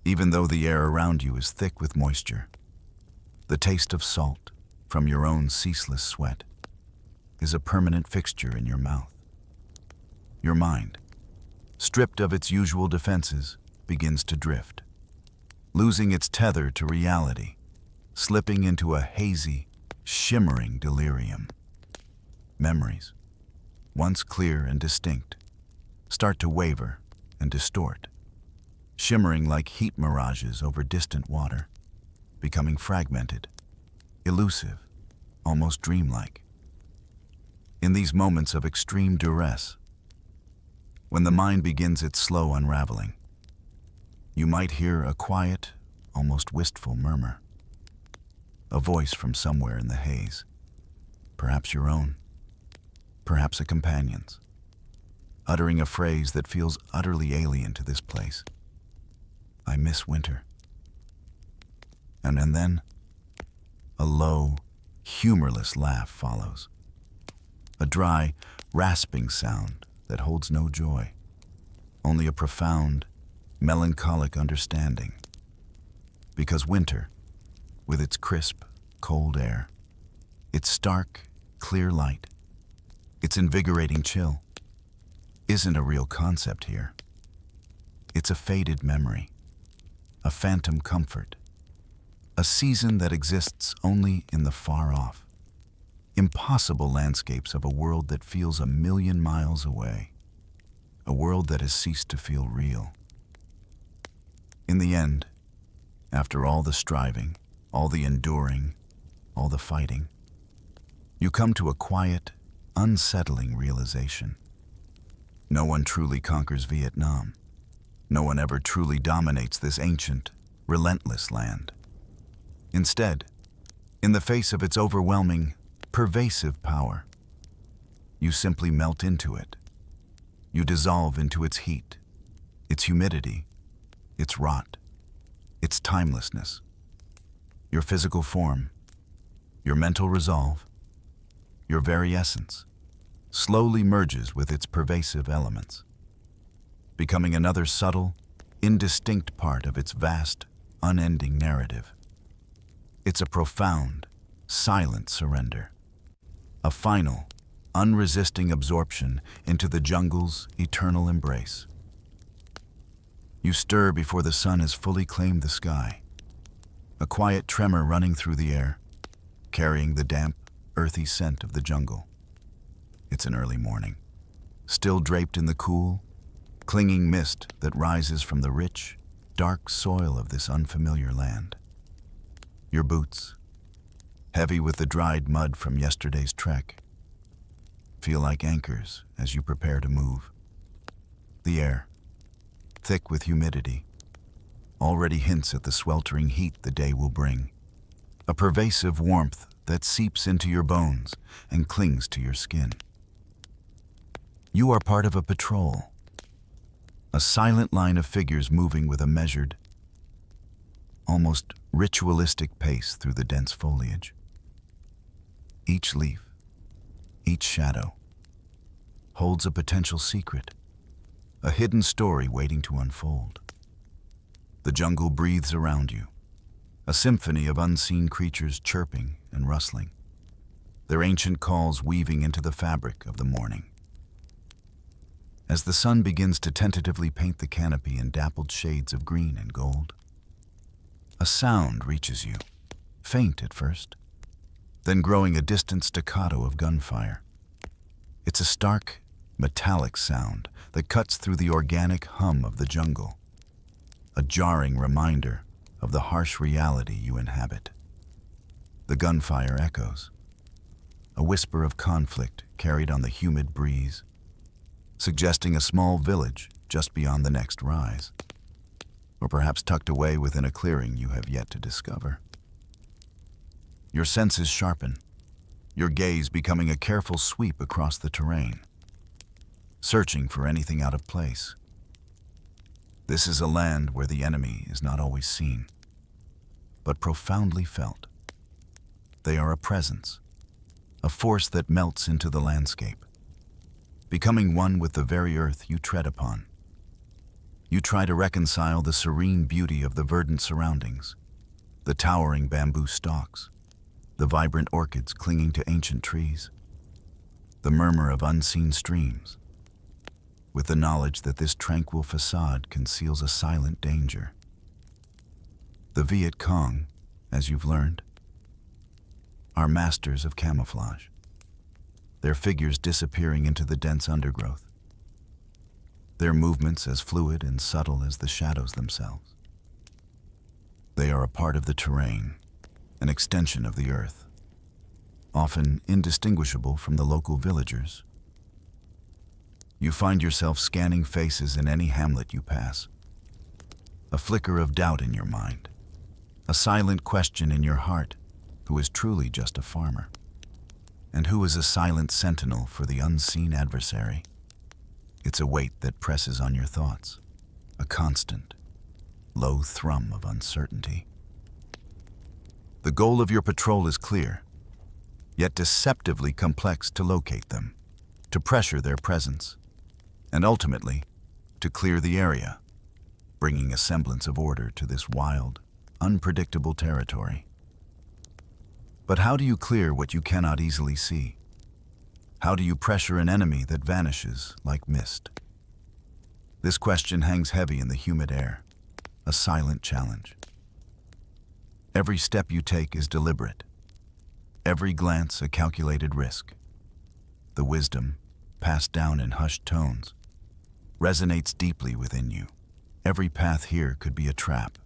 even though the air around you is thick with moisture. The taste of salt from your own ceaseless sweat is a permanent fixture in your mouth. Your mind, stripped of its usual defenses, begins to drift, losing its tether to reality, slipping into a hazy, shimmering delirium. Memories, once clear and distinct, start to waver and distort, shimmering like heat mirages over distant water, becoming fragmented, elusive, almost dreamlike. In these moments of extreme duress, when the mind begins its slow unraveling, you might hear a quiet, almost wistful murmur, a voice from somewhere in the haze, perhaps your own, perhaps a companion's, uttering a phrase that feels utterly alien to this place. I miss winter. And then, a low, humorless laugh follows, a dry, rasping sound that holds no joy, only a profound, melancholic understanding. Because winter, with its crisp, cold air, its stark, clear light, its invigorating chill, isn't a real concept here. It's a faded memory, a phantom comfort, a season that exists only in the far-off, impossible landscapes of a world that feels 1,000,000 miles away, a world that has ceased to feel real. In the end, after all the striving, all the enduring, all the fighting, you come to a quiet, unsettling realization. No one truly conquers Vietnam. No one ever truly dominates this ancient, relentless land. Instead, in the face of its overwhelming, pervasive power, you simply melt into it. You dissolve into its heat, its humidity, its rot, its timelessness. Your physical form, your mental resolve, your very essence, slowly merges with its pervasive elements, becoming another subtle, indistinct part of its vast, unending narrative. It's a profound, silent surrender, a final, unresisting absorption into the jungle's eternal embrace. You stir before the sun has fully claimed the sky, a quiet tremor running through the air, carrying the damp, earthy scent of the jungle. It's an early morning, still draped in the cool, clinging mist that rises from the rich, dark soil of this unfamiliar land. Your boots, heavy with the dried mud from yesterday's trek, feel like anchors as you prepare to move. The air, thick with humidity, already hints at the sweltering heat the day will bring, a pervasive warmth that seeps into your bones and clings to your skin. You are part of a patrol, a silent line of figures moving with a measured, almost ritualistic pace through the dense foliage. Each leaf, each shadow, holds a potential secret, a hidden story waiting to unfold. The jungle breathes around you, a symphony of unseen creatures chirping and rustling, their ancient calls weaving into the fabric of the morning. As the sun begins to tentatively paint the canopy in dappled shades of green and gold, A sound reaches you, faint at first, then growing a distant staccato of gunfire. It's a stark, metallic sound that cuts through the organic hum of the jungle, a jarring reminder of the harsh reality you inhabit. The gunfire echoes, a whisper of conflict carried on the humid breeze, suggesting a small village just beyond the next rise, or perhaps tucked away within a clearing you have yet to discover. Your senses sharpen, your gaze becoming a careful sweep across the terrain, searching for anything out of place. This is a land where the enemy is not always seen, but profoundly felt. They are a presence, a force that melts into the landscape, becoming one with the very earth you tread upon. You try to reconcile the serene beauty of the verdant surroundings, the towering bamboo stalks, the vibrant orchids clinging to ancient trees, the murmur of unseen streams, with the knowledge that this tranquil facade conceals a silent danger. The Viet Cong, as you've learned, are masters of camouflage, their figures disappearing into the dense undergrowth, their movements as fluid and subtle as the shadows themselves. They are a part of the terrain, an extension of the earth, often indistinguishable from the local villagers. You find yourself scanning faces in any hamlet you pass, a flicker of doubt in your mind, a silent question in your heart: who is truly just a farmer, and who is a silent sentinel for the unseen adversary? It's a weight that presses on your thoughts, a constant, low thrum of uncertainty. The goal of your patrol is clear, yet deceptively complex to locate them, to pressure their presence, and ultimately, to clear the area, bringing a semblance of order to this wild, unpredictable territory. But how do you clear what you cannot easily see? How do you pressure an enemy that vanishes like mist? This question hangs heavy in the humid air, a silent challenge. Every step you take is deliberate, every glance a calculated risk. The wisdom, passed down in hushed tones, resonates deeply within you. Every path here could be a trap.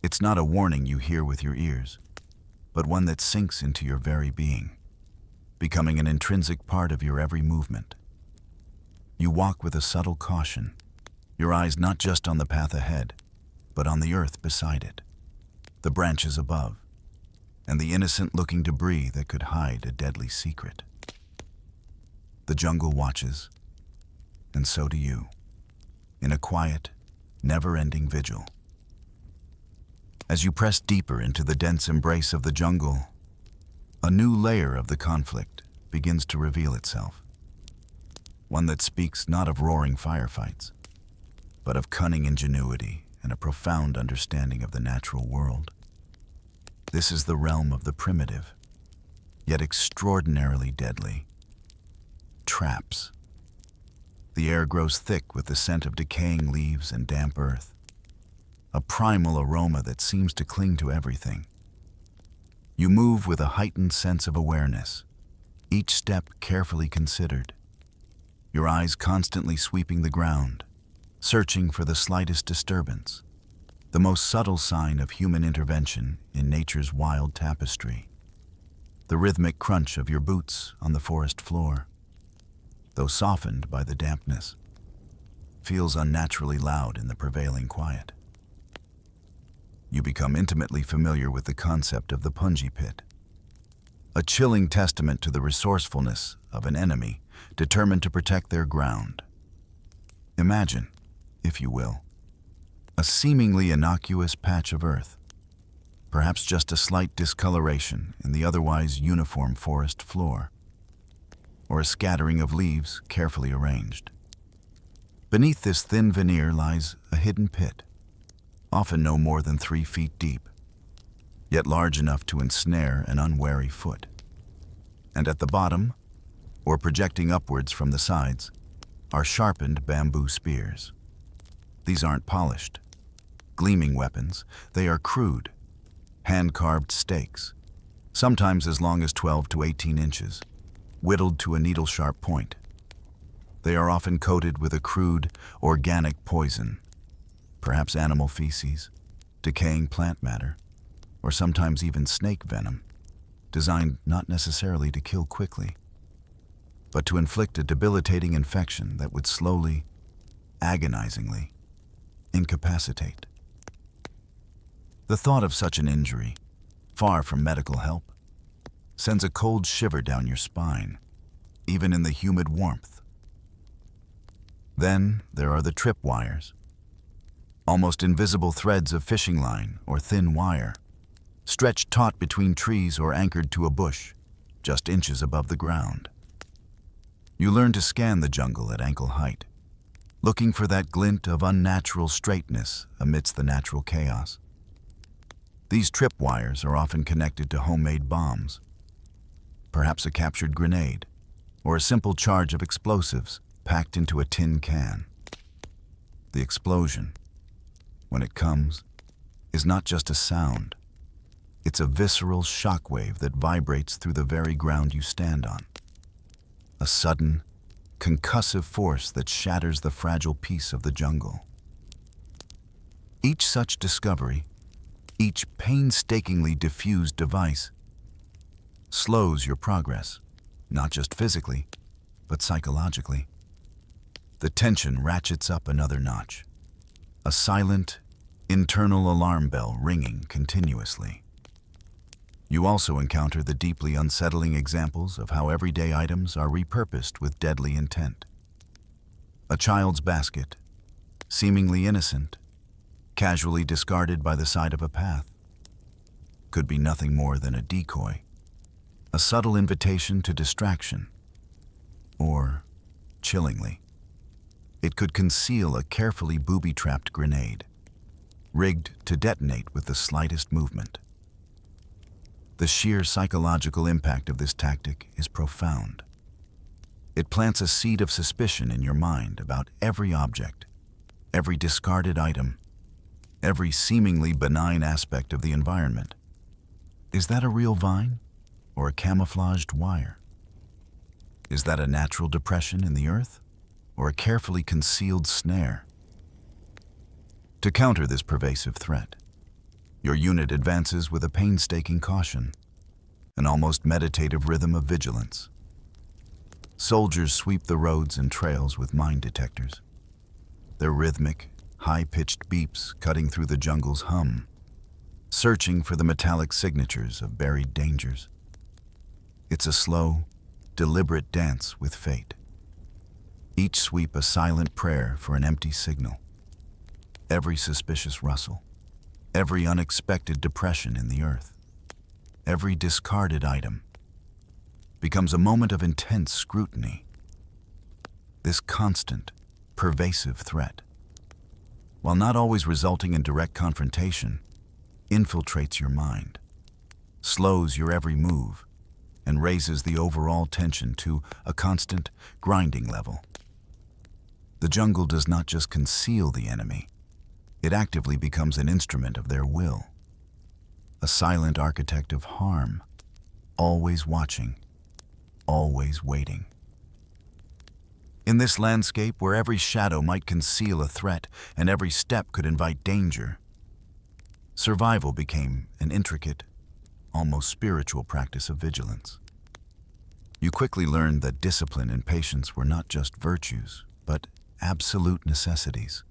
It's not a warning you hear with your ears, but one that sinks into your very being, becoming an intrinsic part of your every movement. You walk with a subtle caution, your eyes not just on the path ahead, but on the earth beside it, the branches above, and the innocent-looking debris that could hide a deadly secret. The jungle watches, and so do you, in a quiet, never-ending vigil. As you press deeper into the dense embrace of the jungle, a new layer of the conflict begins to reveal itself. One that speaks not of roaring firefights, but of cunning ingenuity and a profound understanding of the natural world. This is the realm of the primitive, yet extraordinarily deadly. Traps. The air grows thick with the scent of decaying leaves and damp earth, a primal aroma that seems to cling to everything. You move with a heightened sense of awareness, each step carefully considered, your eyes constantly sweeping the ground, searching for the slightest disturbance, the most subtle sign of human intervention in nature's wild tapestry. The rhythmic crunch of your boots on the forest floor, though softened by the dampness, feels unnaturally loud in the prevailing quiet. You become intimately familiar with the concept of the punji pit, a chilling testament to the resourcefulness of an enemy determined to protect their ground. Imagine, if you will, a seemingly innocuous patch of earth, perhaps just a slight discoloration in the otherwise uniform forest floor, or a scattering of leaves carefully arranged. Beneath this thin veneer lies a hidden pit, often no more than 3 feet deep, yet large enough to ensnare an unwary foot. And at the bottom, or projecting upwards from the sides, are sharpened bamboo spears. These aren't polished, gleaming weapons. They are crude, hand-carved stakes, sometimes as long as 12 to 18 inches, whittled to a needle-sharp point. They are often coated with a crude, organic poison, perhaps animal feces, decaying plant matter, or sometimes even snake venom, designed not necessarily to kill quickly, but to inflict a debilitating infection that would slowly, agonizingly, incapacitate. The thought of such an injury, far from medical help, sends a cold shiver down your spine, even in the humid warmth. Then there are the tripwires, almost invisible threads of fishing line or thin wire, stretched taut between trees or anchored to a bush, just inches above the ground. You learn to scan the jungle at ankle height, looking for that glint of unnatural straightness amidst the natural chaos. These tripwires are often connected to homemade bombs, perhaps a captured grenade, or a simple charge of explosives packed into a tin can. The explosion, when it comes, is not just a sound. It's a visceral shockwave that vibrates through the very ground you stand on. A sudden, concussive force that shatters the fragile peace of the jungle. Each such discovery, each painstakingly diffused device, slows your progress, not just physically, but psychologically. The tension ratchets up another notch, a silent, internal alarm bell ringing continuously. You also encounter the deeply unsettling examples of how everyday items are repurposed with deadly intent. A child's basket, seemingly innocent, casually discarded by the side of a path, could be nothing more than a decoy, a subtle invitation to distraction, or, chillingly, it could conceal a carefully booby-trapped grenade, rigged to detonate with the slightest movement. The sheer psychological impact of this tactic is profound. It plants a seed of suspicion in your mind about every object, every discarded item, every seemingly benign aspect of the environment. Is that a real vine or a camouflaged wire? Is that a natural depression in the earth or a carefully concealed snare? To counter this pervasive threat, your unit advances with a painstaking caution, an almost meditative rhythm of vigilance. Soldiers sweep the roads and trails with mine detectors, their rhythmic, high-pitched beeps cutting through the jungle's hum, searching for the metallic signatures of buried dangers. It's a slow, deliberate dance with fate. Each sweep a silent prayer for an empty signal. Every suspicious rustle, every unexpected depression in the earth, every discarded item becomes a moment of intense scrutiny. This constant, pervasive threat, while not always resulting in direct confrontation, infiltrates your mind, slows your every move, and raises the overall tension to a constant, grinding level. The jungle does not just conceal the enemy, it actively becomes an instrument of their will, a silent architect of harm, always watching, always waiting. In this landscape where every shadow might conceal a threat and every step could invite danger, survival became an intricate, almost spiritual practice of vigilance. You quickly learned that discipline and patience were not just virtues, but absolute necessities,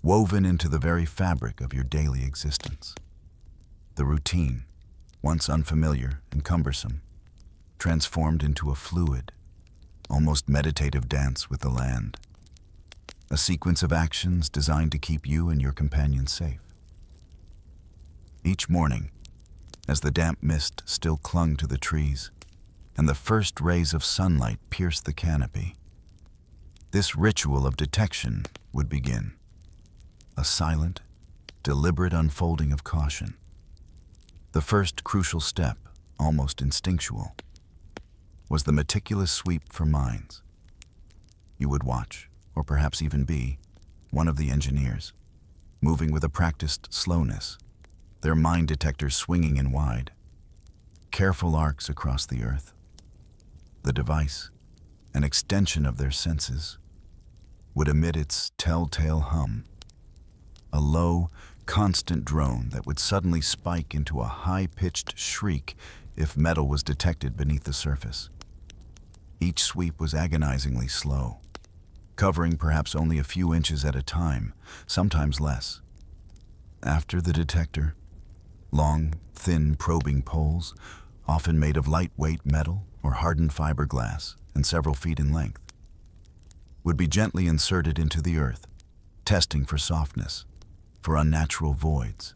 woven into the very fabric of your daily existence. The routine, once unfamiliar and cumbersome, transformed into a fluid, almost meditative dance with the land, a sequence of actions designed to keep you and your companions safe. Each morning, as the damp mist still clung to the trees and the first rays of sunlight pierced the canopy, this ritual of detection would begin, a silent, deliberate unfolding of caution. The first crucial step, almost instinctual, was the meticulous sweep for mines. You would watch, or perhaps even be, one of the engineers, moving with a practiced slowness, their mine detectors swinging in wide, careful arcs across the earth. The device, an extension of their senses, would emit its telltale hum, a low, constant drone that would suddenly spike into a high-pitched shriek if metal was detected beneath the surface. Each sweep was agonizingly slow, covering perhaps only a few inches at a time, sometimes less. After the detector, long, thin probing poles, often made of lightweight metal or hardened fiberglass and several feet in length, would be gently inserted into the earth, testing for softness, for unnatural voids,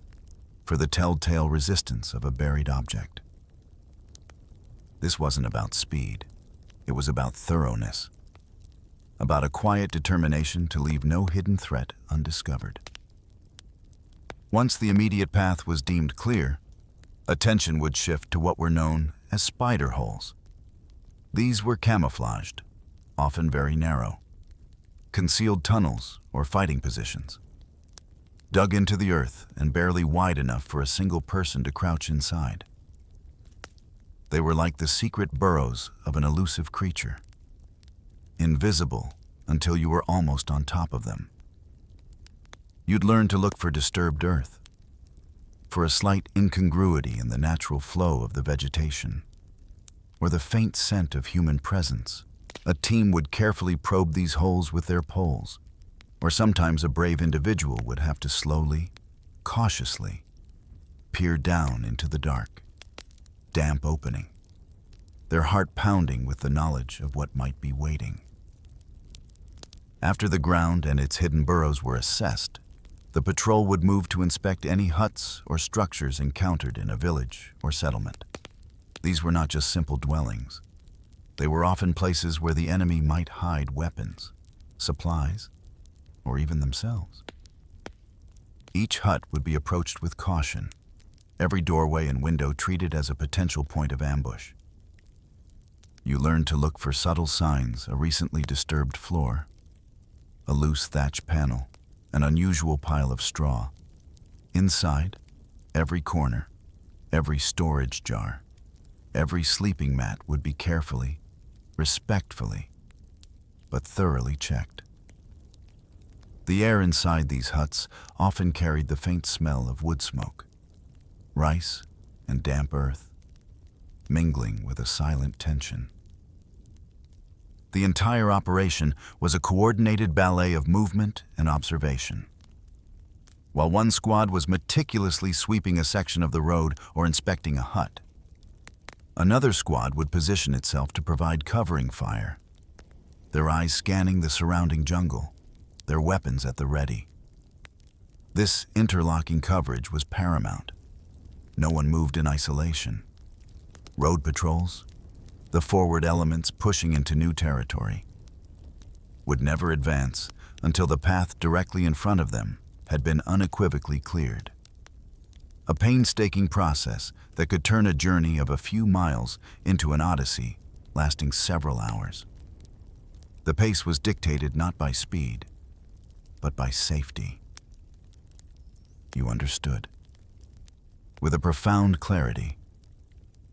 for the telltale resistance of a buried object. This wasn't about speed. It was about thoroughness, about a quiet determination to leave no hidden threat undiscovered. Once the immediate path was deemed clear, attention would shift to what were known as spider holes. These were camouflaged, often very narrow, concealed tunnels or fighting positions, dug into the earth and barely wide enough for a single person to crouch inside. They were like the secret burrows of an elusive creature, invisible until you were almost on top of them. You'd learn to look for disturbed earth, for a slight incongruity in the natural flow of the vegetation, or the faint scent of human presence. A team would carefully probe these holes with their poles, or sometimes a brave individual would have to slowly, cautiously, peer down into the dark, damp opening, their heart pounding with the knowledge of what might be waiting. After the ground and its hidden burrows were assessed, the patrol would move to inspect any huts or structures encountered in a village or settlement. These were not just simple dwellings. They were often places where the enemy might hide weapons, supplies, or even themselves. Each hut would be approached with caution, every doorway and window treated as a potential point of ambush. You learned to look for subtle signs: a recently disturbed floor, a loose thatch panel, an unusual pile of straw. Inside, every corner, every storage jar, every sleeping mat would be carefully, respectfully, but thoroughly checked. The air inside these huts often carried the faint smell of wood smoke, rice and damp earth, mingling with a silent tension. The entire operation was a coordinated ballet of movement and observation. While one squad was meticulously sweeping a section of the road or inspecting a hut, another squad would position itself to provide covering fire, their eyes scanning the surrounding jungle, their weapons at the ready. This interlocking coverage was paramount. No one moved in isolation. Road patrols, the forward elements pushing into new territory, would never advance until the path directly in front of them had been unequivocally cleared. A painstaking process that could turn a journey of a few miles into an odyssey lasting several hours. The pace was dictated not by speed, but by safety. You understood, with a profound clarity,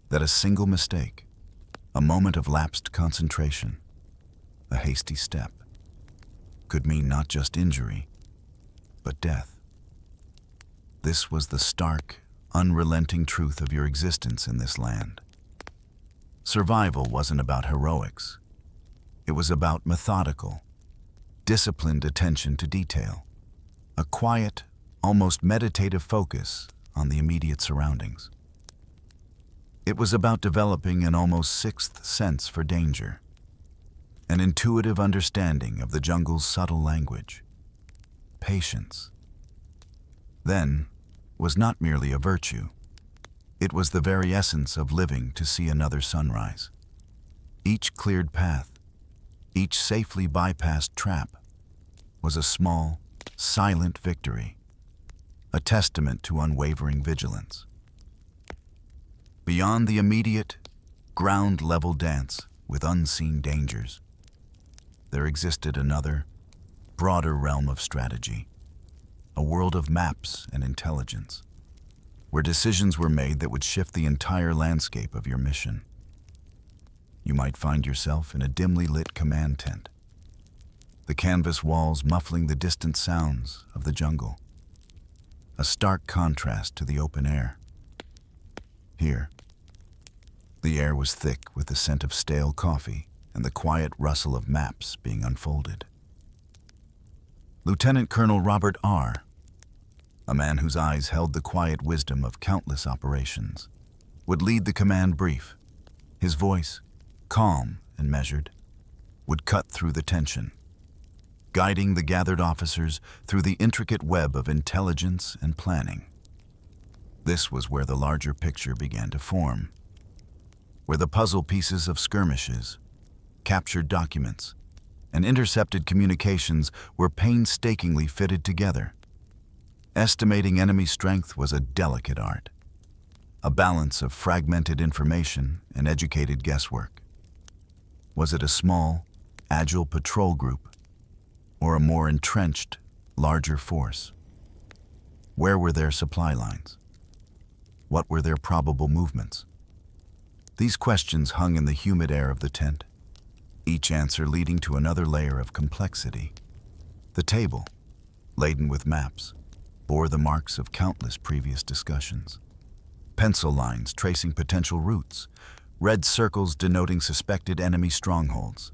that a single mistake, a moment of lapsed concentration, a hasty step, could mean not just injury, but death. This was the stark, unrelenting truth of your existence in this land. Survival wasn't about heroics. It was about methodical, disciplined attention to detail, a quiet, almost meditative focus on the immediate surroundings. It was about developing an almost sixth sense for danger, an intuitive understanding of the jungle's subtle language. Patience, then, was not merely a virtue. It was the very essence of living to see another sunrise. Each cleared path, each safely bypassed trap, was a small, silent victory, a testament to unwavering vigilance. Beyond the immediate, ground-level dance with unseen dangers, there existed another, broader realm of strategy, a world of maps and intelligence, where decisions were made that would shift the entire landscape of your mission. You might find yourself in a dimly lit command tent, the canvas walls muffling the distant sounds of the jungle, a stark contrast to the open air. Here, the air was thick with the scent of stale coffee and the quiet rustle of maps being unfolded. Lieutenant Colonel Robert R., a man whose eyes held the quiet wisdom of countless operations, would lead the command brief. His voice, calm and measured, would cut through the tension, guiding the gathered officers through the intricate web of intelligence and planning. This was where the larger picture began to form, where the puzzle pieces of skirmishes, captured documents, and intercepted communications were painstakingly fitted together. Estimating enemy strength was a delicate art, a balance of fragmented information and educated guesswork. Was it a small, agile patrol group, or a more entrenched, larger force? Where were their supply lines? What were their probable movements? These questions hung in the humid air of the tent, each answer leading to another layer of complexity. The table, laden with maps, bore the marks of countless previous discussions. Pencil lines tracing potential routes, red circles denoting suspected enemy strongholds.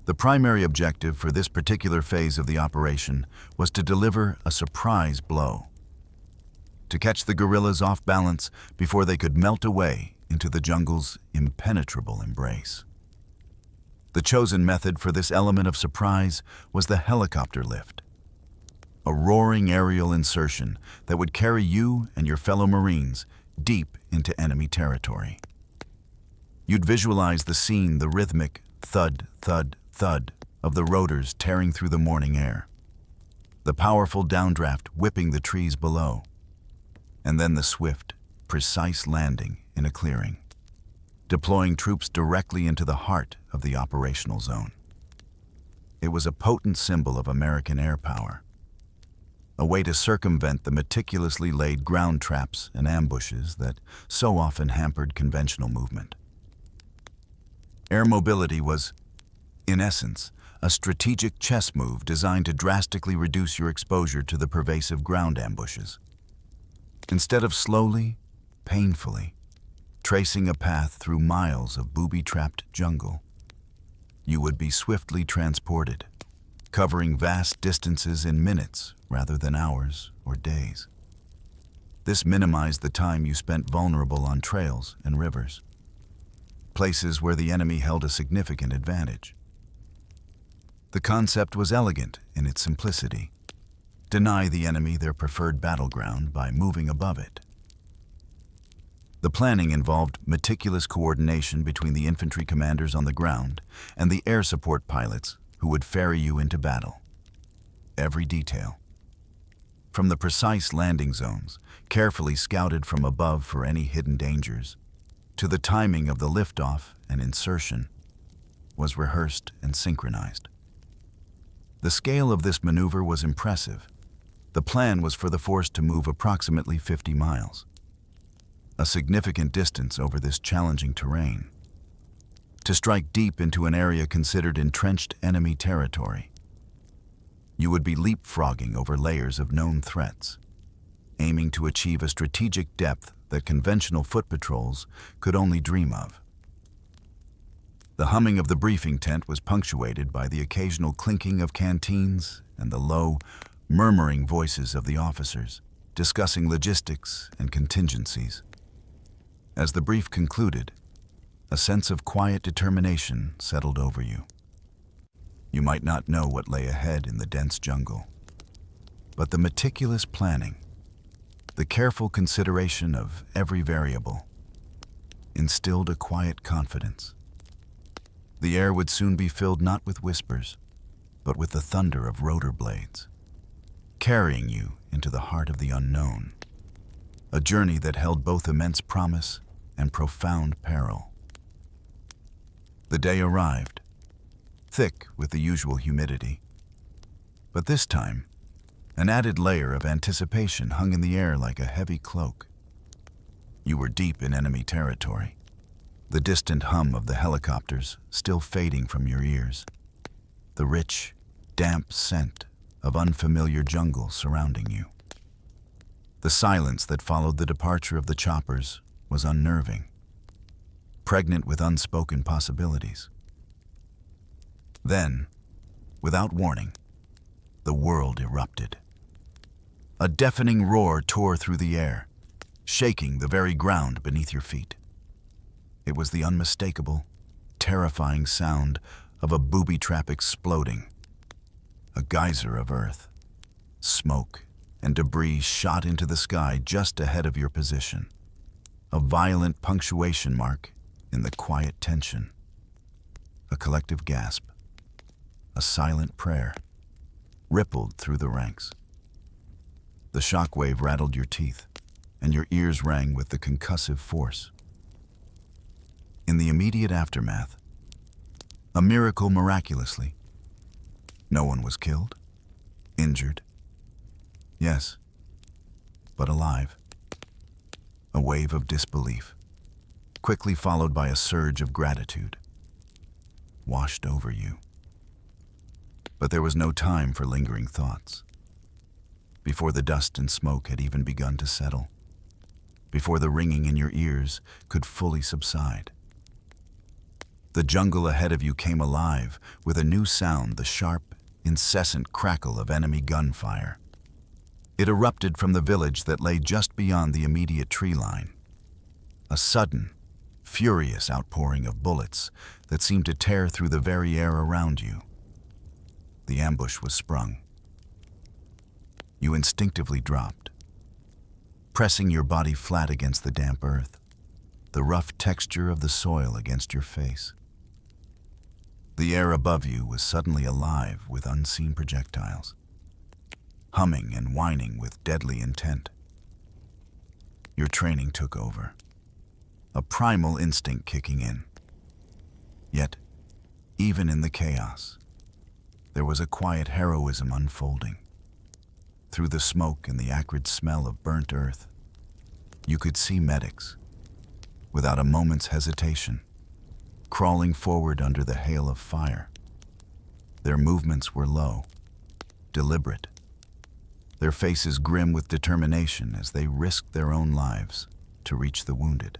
The primary objective for this particular phase of the operation was to deliver a surprise blow, to catch the guerrillas off balance before they could melt away into the jungle's impenetrable embrace. The chosen method for this element of surprise was the helicopter lift, a roaring aerial insertion that would carry you and your fellow Marines deep into enemy territory. You'd visualize the scene, the rhythmic thud, thud, thud of the rotors tearing through the morning air, the powerful downdraft whipping the trees below, and then the swift, precise landing in a clearing, deploying troops directly into the heart of the operational zone. It was a potent symbol of American air power, a way to circumvent the meticulously laid ground traps and ambushes that so often hampered conventional movement. Air mobility was, in essence, a strategic chess move designed to drastically reduce your exposure to the pervasive ground ambushes. Instead of slowly, painfully, tracing a path through miles of booby-trapped jungle, you would be swiftly transported, covering vast distances in minutes rather than hours or days. This minimized the time you spent vulnerable on trails and rivers, places where the enemy held a significant advantage. The concept was elegant in its simplicity. Deny the enemy their preferred battleground by moving above it. The planning involved meticulous coordination between the infantry commanders on the ground and the air support pilots who would ferry you into battle. Every detail, from the precise landing zones, carefully scouted from above for any hidden dangers, to the timing of the liftoff and insertion, was rehearsed and synchronized. The scale of this maneuver was impressive. The plan was for the force to move approximately 50 miles, a significant distance over this challenging terrain, to strike deep into an area considered entrenched enemy territory. You would be leapfrogging over layers of known threats, aiming to achieve a strategic depth that conventional foot patrols could only dream of. The humming of the briefing tent was punctuated by the occasional clinking of canteens and the low, murmuring voices of the officers, discussing logistics and contingencies. As the brief concluded, a sense of quiet determination settled over you. You might not know what lay ahead in the dense jungle, but the meticulous planning, the careful consideration of every variable, instilled a quiet confidence. The air would soon be filled not with whispers, but with the thunder of rotor blades, carrying you into the heart of the unknown, a journey that held both immense promise and profound peril. The day arrived, thick with the usual humidity, but this time, An added layer of anticipation hung in the air like a heavy cloak. You were deep in enemy territory, the distant hum of the helicopters still fading from your ears, the rich, damp scent of unfamiliar jungle surrounding you. The silence that followed the departure of the choppers was unnerving, pregnant with unspoken possibilities. Then, without warning, the world erupted. A deafening roar tore through the air, shaking the very ground beneath your feet. It was the unmistakable, terrifying sound of a booby trap exploding. A geyser of earth, smoke, and debris shot into the sky just ahead of your position. A violent punctuation mark in the quiet tension. A collective gasp, a silent prayer, rippled through the ranks. The shockwave rattled your teeth, and your ears rang with the concussive force. In the immediate aftermath, a miracle miraculously. No one was killed, injured. Yes, but alive. A wave of disbelief, quickly followed by a surge of gratitude, washed over you. But there was no time for lingering thoughts. Before the dust and smoke had even begun to settle, before the ringing in your ears could fully subside, the jungle ahead of you came alive with a new sound, the sharp, incessant crackle of enemy gunfire. It erupted from the village that lay just beyond the immediate tree line. A sudden, furious outpouring of bullets that seemed to tear through the very air around you. The ambush was sprung. You instinctively dropped, pressing your body flat against the damp earth, the rough texture of the soil against your face. The air above you was suddenly alive with unseen projectiles, humming and whining with deadly intent. Your training took over, a primal instinct kicking in. Yet, even in the chaos, there was a quiet heroism unfolding. Through the smoke and the acrid smell of burnt earth, you could see medics, without a moment's hesitation, crawling forward under the hail of fire. Their movements were low, deliberate, their faces grim with determination as they risked their own lives to reach the wounded.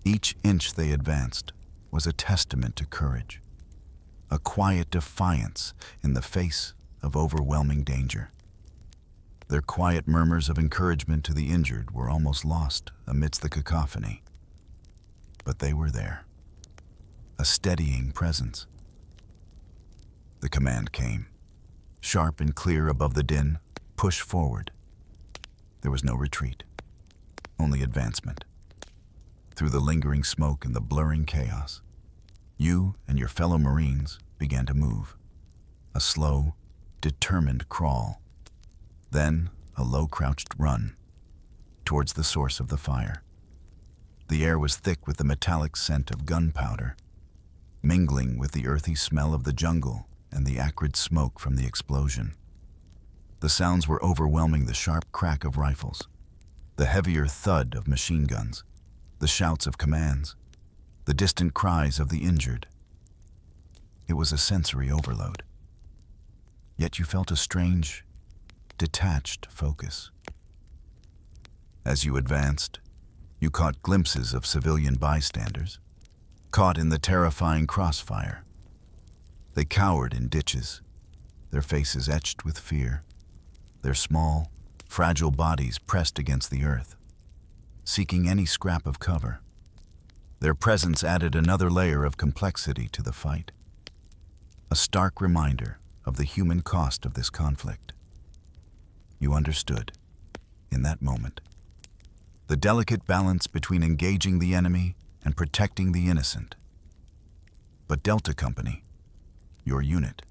Each inch they advanced was a testament to courage, a quiet defiance in the face of overwhelming danger. Their quiet murmurs of encouragement to the injured were almost lost amidst the cacophony. But they were there, a steadying presence. The command came, sharp and clear above the din, push forward. There was no retreat, only advancement. Through the lingering smoke and the blurring chaos, you and your fellow Marines began to move, a slow, determined crawl. Then a low-crouched run towards the source of the fire. The air was thick with the metallic scent of gunpowder, mingling with the earthy smell of the jungle and the acrid smoke from the explosion. The sounds were overwhelming: the sharp crack of rifles, the heavier thud of machine guns, the shouts of commands, the distant cries of the injured. It was a sensory overload. Yet you felt a strange, detached focus. As you advanced, you caught glimpses of civilian bystanders, caught in the terrifying crossfire. They cowered in ditches, their faces etched with fear, their small, fragile bodies pressed against the earth, seeking any scrap of cover. Their presence added another layer of complexity to the fight, a stark reminder of the human cost of this conflict. You understood, in that moment, the delicate balance between engaging the enemy and protecting the innocent. But Delta Company, your unit,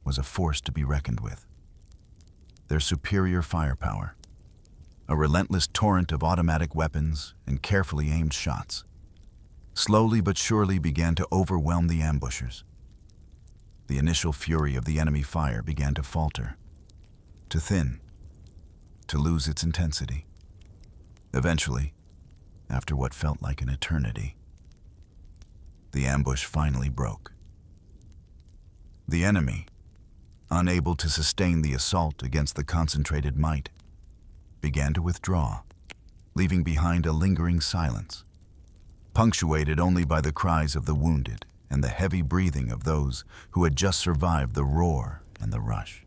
was a force to be reckoned with. Their superior firepower, a relentless torrent of automatic weapons and carefully aimed shots, slowly but surely began to overwhelm the ambushers. The initial fury of the enemy fire began to falter, to thin, to lose its intensity. Eventually, after what felt like an eternity, the ambush finally broke. The enemy, unable to sustain the assault against the concentrated might, began to withdraw, leaving behind a lingering silence, punctuated only by the cries of the wounded and the heavy breathing of those who had just survived the roar and the rush.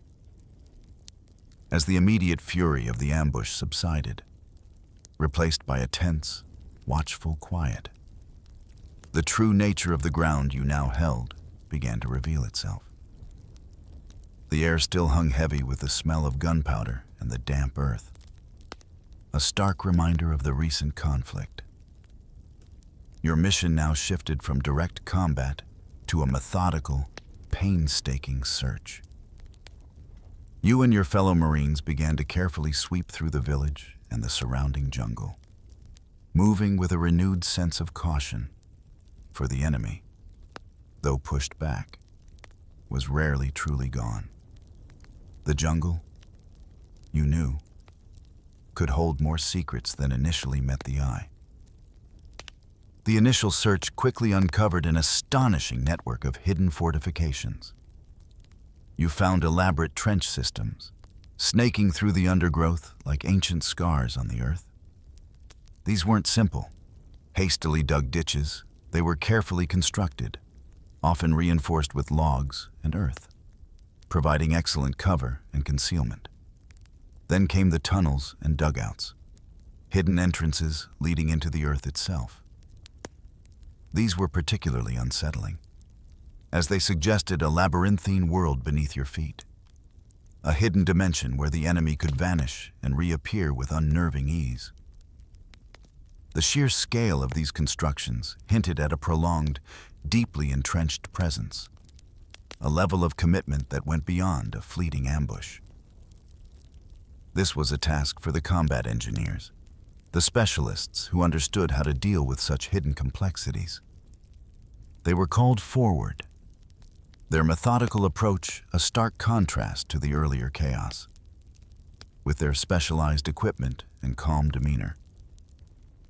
As the immediate fury of the ambush subsided, replaced by a tense, watchful quiet, the true nature of the ground you now held began to reveal itself. The air still hung heavy with the smell of gunpowder and the damp earth, a stark reminder of the recent conflict. Your mission now shifted from direct combat to a methodical, painstaking search. You and your fellow Marines began to carefully sweep through the village and the surrounding jungle, moving with a renewed sense of caution, for the enemy, though pushed back, was rarely truly gone. The jungle, you knew, could hold more secrets than initially met the eye. The initial search quickly uncovered an astonishing network of hidden fortifications. You found elaborate trench systems, snaking through the undergrowth like ancient scars on the earth. These weren't simple, hastily dug ditches. They were carefully constructed, often reinforced with logs and earth, providing excellent cover and concealment. Then came the tunnels and dugouts, hidden entrances leading into the earth itself. These were particularly unsettling, as they suggested a labyrinthine world beneath your feet, a hidden dimension where the enemy could vanish and reappear with unnerving ease. The sheer scale of these constructions hinted at a prolonged, deeply entrenched presence, a level of commitment that went beyond a fleeting ambush. This was a task for the combat engineers, the specialists who understood how to deal with such hidden complexities. They were called forward, their methodical approach a stark contrast to the earlier chaos. With their specialized equipment and calm demeanor,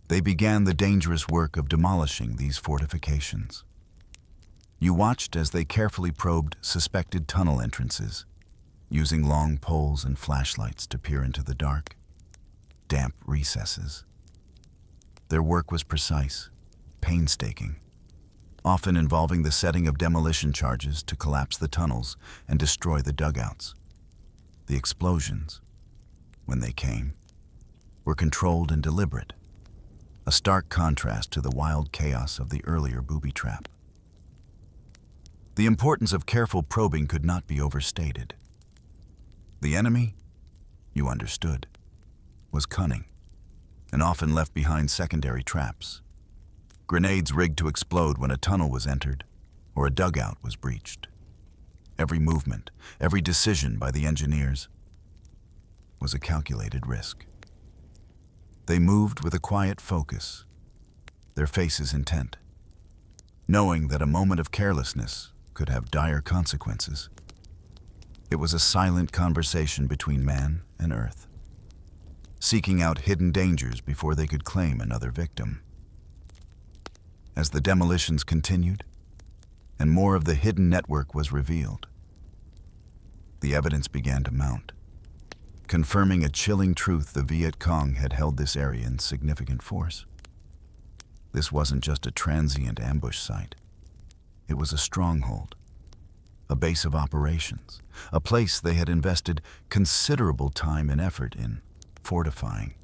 they began the dangerous work of demolishing these fortifications. You watched as they carefully probed suspected tunnel entrances, using long poles and flashlights to peer into the dark, damp recesses. Their work was precise, painstaking, often involving the setting of demolition charges to collapse the tunnels and destroy the dugouts. The explosions, when they came, were controlled and deliberate, a stark contrast to the wild chaos of the earlier booby trap. The importance of careful probing could not be overstated. The enemy, you understood, was cunning and often left behind secondary traps. Grenades rigged to explode when a tunnel was entered or a dugout was breached. Every movement, every decision by the engineers was a calculated risk. They moved with a quiet focus, their faces intent, knowing that a moment of carelessness could have dire consequences. It was a silent conversation between man and earth, seeking out hidden dangers before they could claim another victim. As the demolitions continued, and more of the hidden network was revealed, the evidence began to mount, confirming a chilling truth: the Viet Cong had held this area in significant force. This wasn't just a transient ambush site. It was a stronghold, a base of operations, a place they had invested considerable time and effort in fortifying.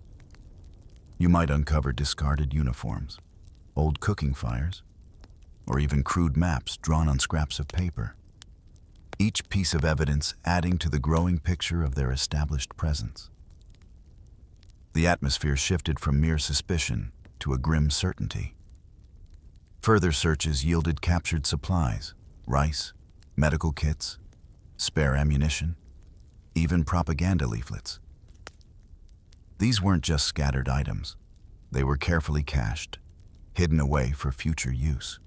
You might uncover discarded uniforms, old cooking fires, or even crude maps drawn on scraps of paper, each piece of evidence adding to the growing picture of their established presence. The atmosphere shifted from mere suspicion to a grim certainty. Further searches yielded captured supplies, rice, medical kits, spare ammunition, even propaganda leaflets. These weren't just scattered items. They were carefully cached, hidden away for future use.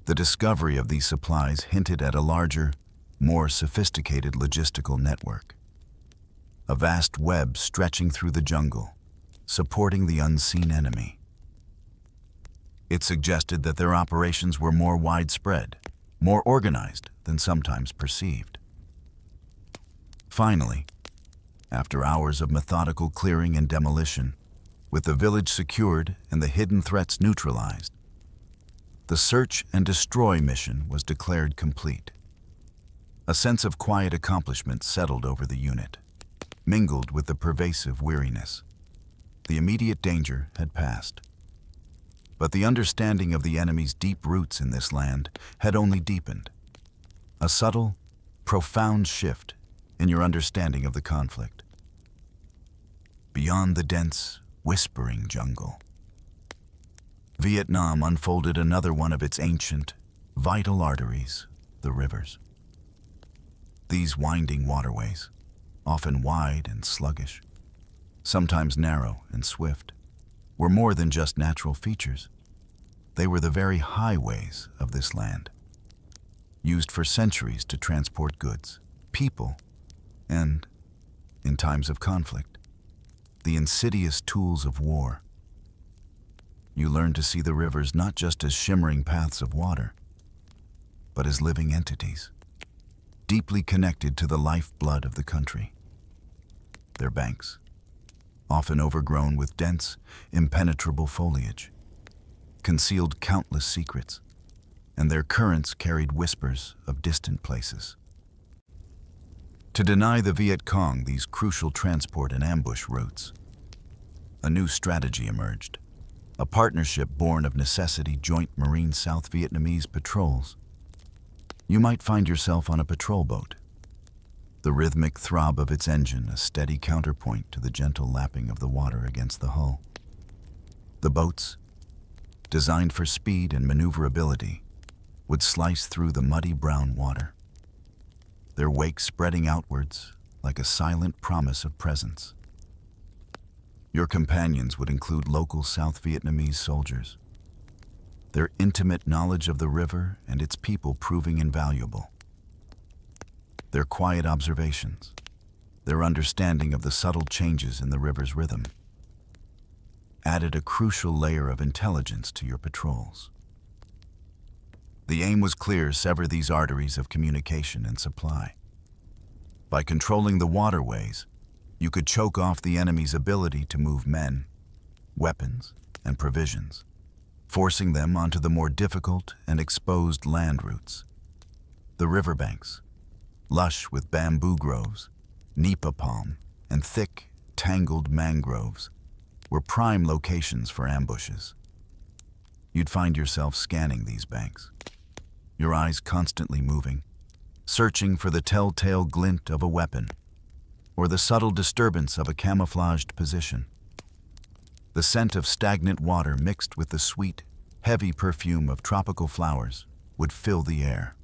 The discovery of these supplies hinted at a larger, more sophisticated logistical network, a vast web stretching through the jungle, supporting the unseen enemy. It suggested that their operations were more widespread, more organized than sometimes perceived. Finally, after hours of methodical clearing and demolition, with the village secured and the hidden threats neutralized, the search and destroy mission was declared complete. A sense of quiet accomplishment settled over the unit, mingled with the pervasive weariness. The immediate danger had passed. But the understanding of the enemy's deep roots in this land had only deepened. A subtle, profound shift in your understanding of the conflict. Beyond the dense, whispering jungle, Vietnam unfolded another one of its ancient, vital arteries, the rivers. These winding waterways, often wide and sluggish, sometimes narrow and swift, were more than just natural features. They were the very highways of this land, used for centuries to transport goods, people, and, in times of conflict, the insidious tools of war. You learn to see the rivers not just as shimmering paths of water, but as living entities, deeply connected to the lifeblood of the country. Their banks, often overgrown with dense, impenetrable foliage, concealed countless secrets, and their currents carried whispers of distant places. To deny the Viet Cong these crucial transport and ambush routes, a new strategy emerged, a partnership born of necessity, joint Marine South Vietnamese patrols. You might find yourself on a patrol boat, the rhythmic throb of its engine a steady counterpoint to the gentle lapping of the water against the hull. The boats, designed for speed and maneuverability, would slice through the muddy brown water, their wake spreading outwards like a silent promise of presence. Your companions would include local South Vietnamese soldiers, their intimate knowledge of the river and its people proving invaluable. Their quiet observations, their understanding of the subtle changes in the river's rhythm, added a crucial layer of intelligence to your patrols. The aim was clear: sever these arteries of communication and supply. By controlling the waterways, you could choke off the enemy's ability to move men, weapons, and provisions, forcing them onto the more difficult and exposed land routes. The riverbanks, lush with bamboo groves, nipa palm, and thick, tangled mangroves, were prime locations for ambushes. You'd find yourself scanning these banks, your eyes constantly moving, searching for the telltale glint of a weapon or the subtle disturbance of a camouflaged position. The scent of stagnant water mixed with the sweet, heavy perfume of tropical flowers would fill the air,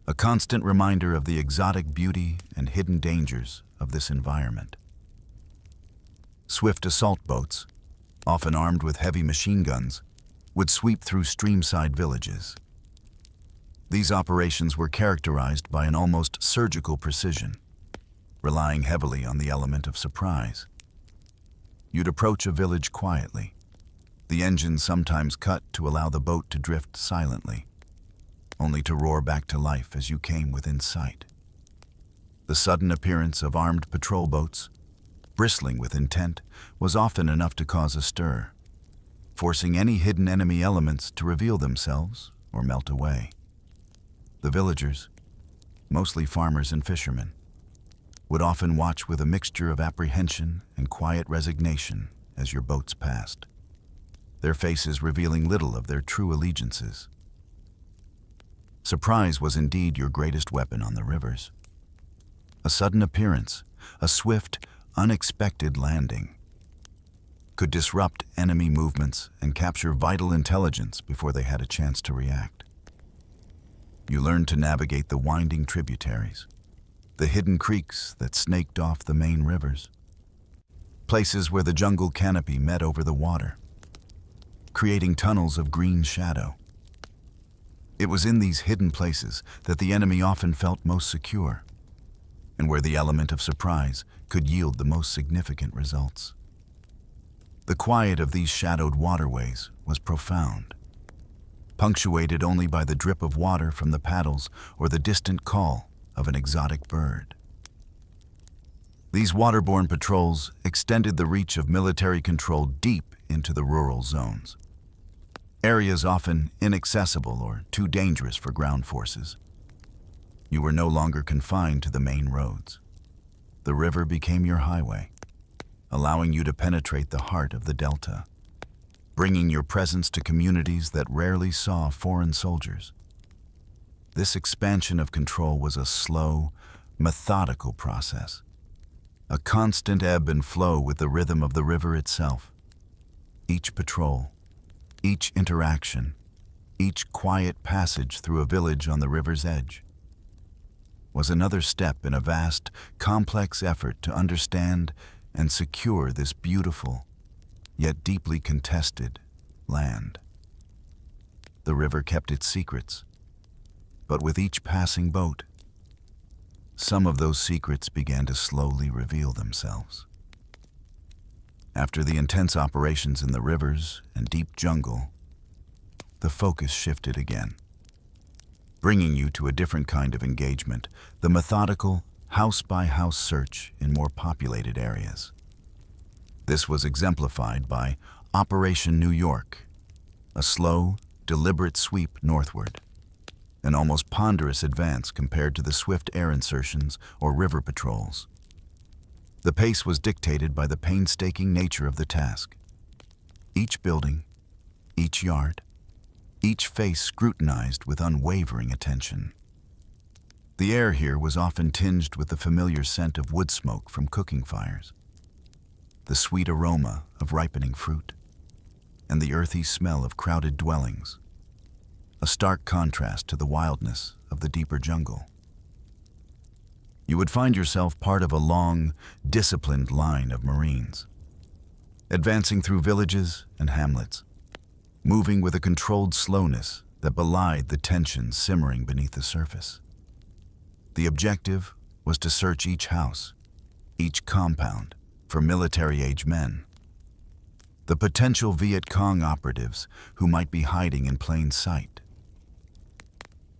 a constant reminder of the exotic beauty and hidden dangers of this environment. Swift assault boats, often armed with heavy machine guns, would sweep through streamside villages. These operations were characterized by an almost surgical precision, relying heavily on the element of surprise. You'd approach a village quietly, the engine sometimes cut to allow the boat to drift silently, only to roar back to life as you came within sight. The sudden appearance of armed patrol boats, bristling with intent, was often enough to cause a stir, forcing any hidden enemy elements to reveal themselves or melt away. The villagers, mostly farmers and fishermen, would often watch with a mixture of apprehension and quiet resignation as your boats passed, their faces revealing little of their true allegiances. Surprise was indeed your greatest weapon on the rivers. A sudden appearance, a swift, unexpected landing, could disrupt enemy movements and capture vital intelligence before they had a chance to react. You learned to navigate the winding tributaries, the hidden creeks that snaked off the main rivers, places where the jungle canopy met over the water, creating tunnels of green shadow. It was in these hidden places that the enemy often felt most secure, and where the element of surprise could yield the most significant results. The quiet of these shadowed waterways was profound, punctuated only by the drip of water from the paddles or the distant call of an exotic bird. These waterborne patrols extended the reach of military control deep into the rural zones, areas often inaccessible or too dangerous for ground forces. You were no longer confined to the main roads. The river became your highway, allowing you to penetrate the heart of the delta, bringing your presence to communities that rarely saw foreign soldiers. This expansion of control was a slow, methodical process, a constant ebb and flow with the rhythm of the river itself. Each patrol, each interaction, each quiet passage through a village on the river's edge was another step in a vast, complex effort to understand and secure this beautiful, yet deeply contested, land. The river kept its secrets, but with each passing boat, some of those secrets began to slowly reveal themselves. After the intense operations in the rivers and deep jungle, the focus shifted again, bringing you to a different kind of engagement, the methodical, house-by-house search in more populated areas. This was exemplified by Operation New York, a slow, deliberate sweep northward, an almost ponderous advance compared to the swift air insertions or river patrols. The pace was dictated by the painstaking nature of the task. Each building, each yard, each face scrutinized with unwavering attention. The air here was often tinged with the familiar scent of wood smoke from cooking fires, the sweet aroma of ripening fruit, and the earthy smell of crowded dwellings, a stark contrast to the wildness of the deeper jungle. You would find yourself part of a long, disciplined line of Marines, advancing through villages and hamlets, moving with a controlled slowness that belied the tension simmering beneath the surface. The objective was to search each house, each compound, for military-age men, the potential Viet Cong operatives who might be hiding in plain sight.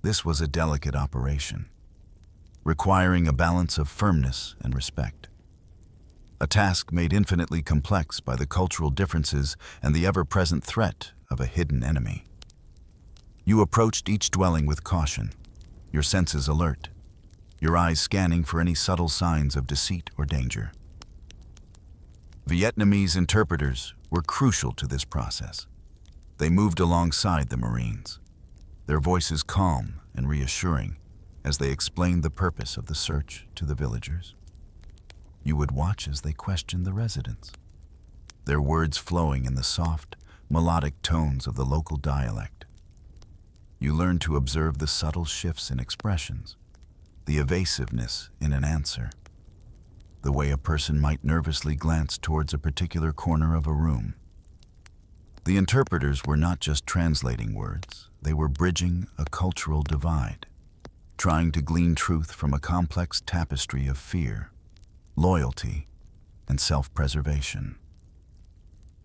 This was a delicate operation, requiring a balance of firmness and respect, a task made infinitely complex by the cultural differences and the ever-present threat of a hidden enemy. You approached each dwelling with caution, your senses alert, your eyes scanning for any subtle signs of deceit or danger. Vietnamese interpreters were crucial to this process. They moved alongside the Marines, their voices calm and reassuring as they explained the purpose of the search to the villagers. You would watch as they questioned the residents, their words flowing in the soft, melodic tones of the local dialect. You learned to observe the subtle shifts in expressions, the evasiveness in an answer, the way a person might nervously glance towards a particular corner of a room. The interpreters were not just translating words, they were bridging a cultural divide, trying to glean truth from a complex tapestry of fear, loyalty, and self-preservation.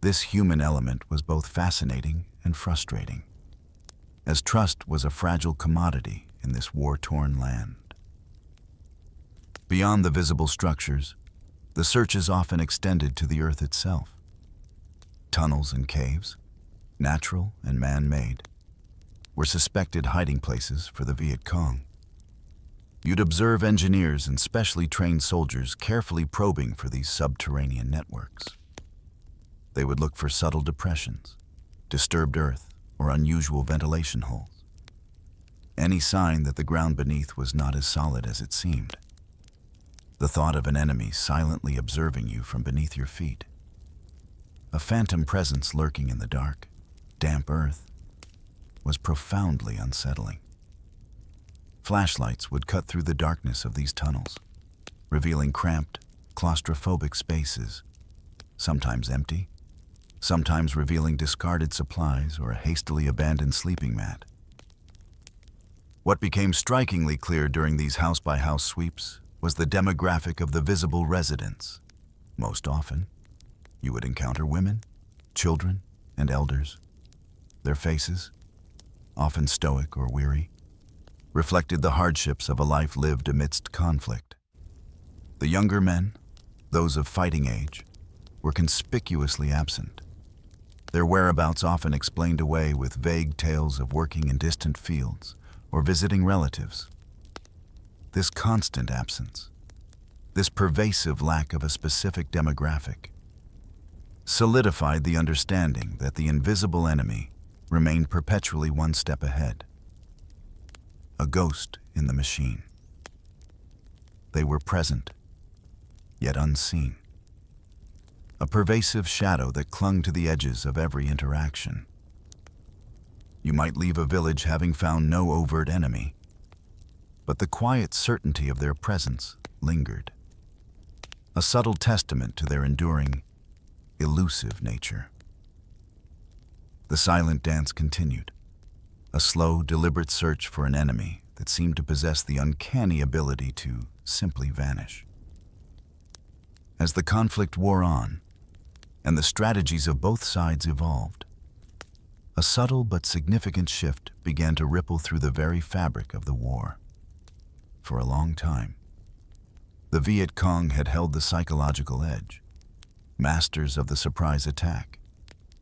This human element was both fascinating and frustrating, as trust was a fragile commodity in this war-torn land. Beyond the visible structures, the searches often extended to the earth itself. Tunnels and caves, natural and man-made, were suspected hiding places for the Viet Cong. You'd observe engineers and specially trained soldiers carefully probing for these subterranean networks. They would look for subtle depressions, disturbed earth, or unusual ventilation holes. Any sign that the ground beneath was not as solid as it seemed. The thought of an enemy silently observing you from beneath your feet, a phantom presence lurking in the dark, damp earth, was profoundly unsettling. Flashlights would cut through the darkness of these tunnels, revealing cramped, claustrophobic spaces, sometimes empty, sometimes revealing discarded supplies or a hastily abandoned sleeping mat. What became strikingly clear during these house-by-house sweeps was the demographic of the visible residents. Most often, you would encounter women, children, and elders. Their faces, often stoic or weary, reflected the hardships of a life lived amidst conflict. The younger men, those of fighting age, were conspicuously absent. Their whereabouts often explained away with vague tales of working in distant fields or visiting relatives. This constant absence, this pervasive lack of a specific demographic, solidified the understanding that the invisible enemy remained perpetually one step ahead. A ghost in the machine. They were present, yet unseen. A pervasive shadow that clung to the edges of every interaction. You might leave a village having found no overt enemy, but the quiet certainty of their presence lingered. A subtle testament to their enduring, elusive nature. The silent dance continued, a slow, deliberate search for an enemy that seemed to possess the uncanny ability to simply vanish. As the conflict wore on, and the strategies of both sides evolved, a subtle but significant shift began to ripple through the very fabric of the war. For a long time, the Viet Cong had held the psychological edge, masters of the surprise attack,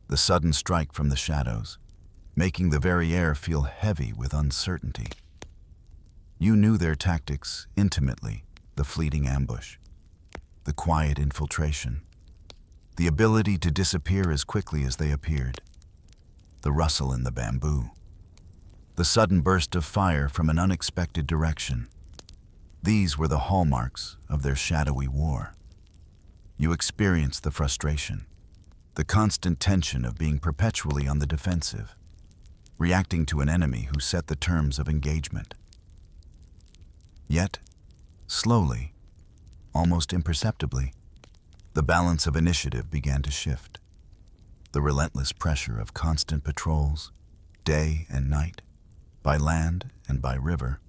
the sudden strike from the shadows, making the very air feel heavy with uncertainty. You knew their tactics intimately, the fleeting ambush, the quiet infiltration, the ability to disappear as quickly as they appeared, the rustle in the bamboo, the sudden burst of fire from an unexpected direction. These were the hallmarks of their shadowy war. You experienced the frustration, the constant tension of being perpetually on the defensive, reacting to an enemy who set the terms of engagement. Yet, slowly, almost imperceptibly, the balance of initiative began to shift. The relentless pressure of constant patrols, day and night, by land and by river,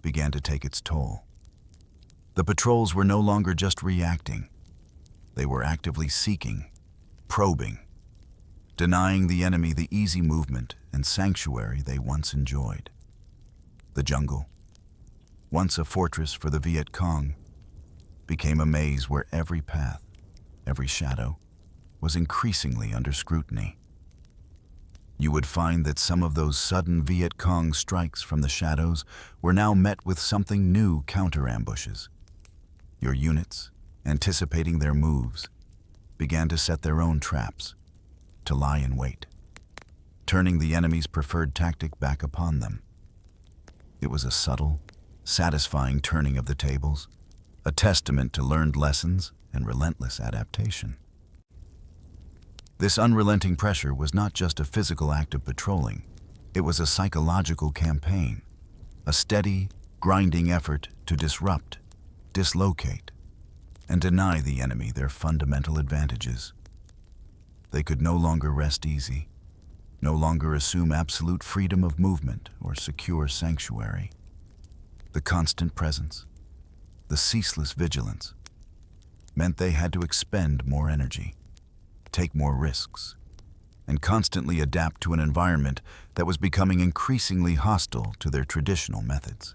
began to take its toll. The patrols were no longer just reacting. They were actively seeking, probing, denying the enemy the easy movement and sanctuary they once enjoyed. The jungle, once a fortress for the Viet Cong, became a maze where every path, every shadow, was increasingly under scrutiny. You would find that some of those sudden Viet Cong strikes from the shadows were now met with something new counter-ambushes. Your units, anticipating their moves, began to set their own traps, to lie in wait, turning the enemy's preferred tactic back upon them. It was a subtle, satisfying turning of the tables, a testament to learned lessons and relentless adaptation. This unrelenting pressure was not just a physical act of patrolling, it was a psychological campaign, a steady, grinding effort to disrupt, dislocate, and deny the enemy their fundamental advantages. They could no longer rest easy, no longer assume absolute freedom of movement or secure sanctuary. The constant presence, the ceaseless vigilance, meant they had to expend more energy, take more risks, and constantly adapt to an environment that was becoming increasingly hostile to their traditional methods.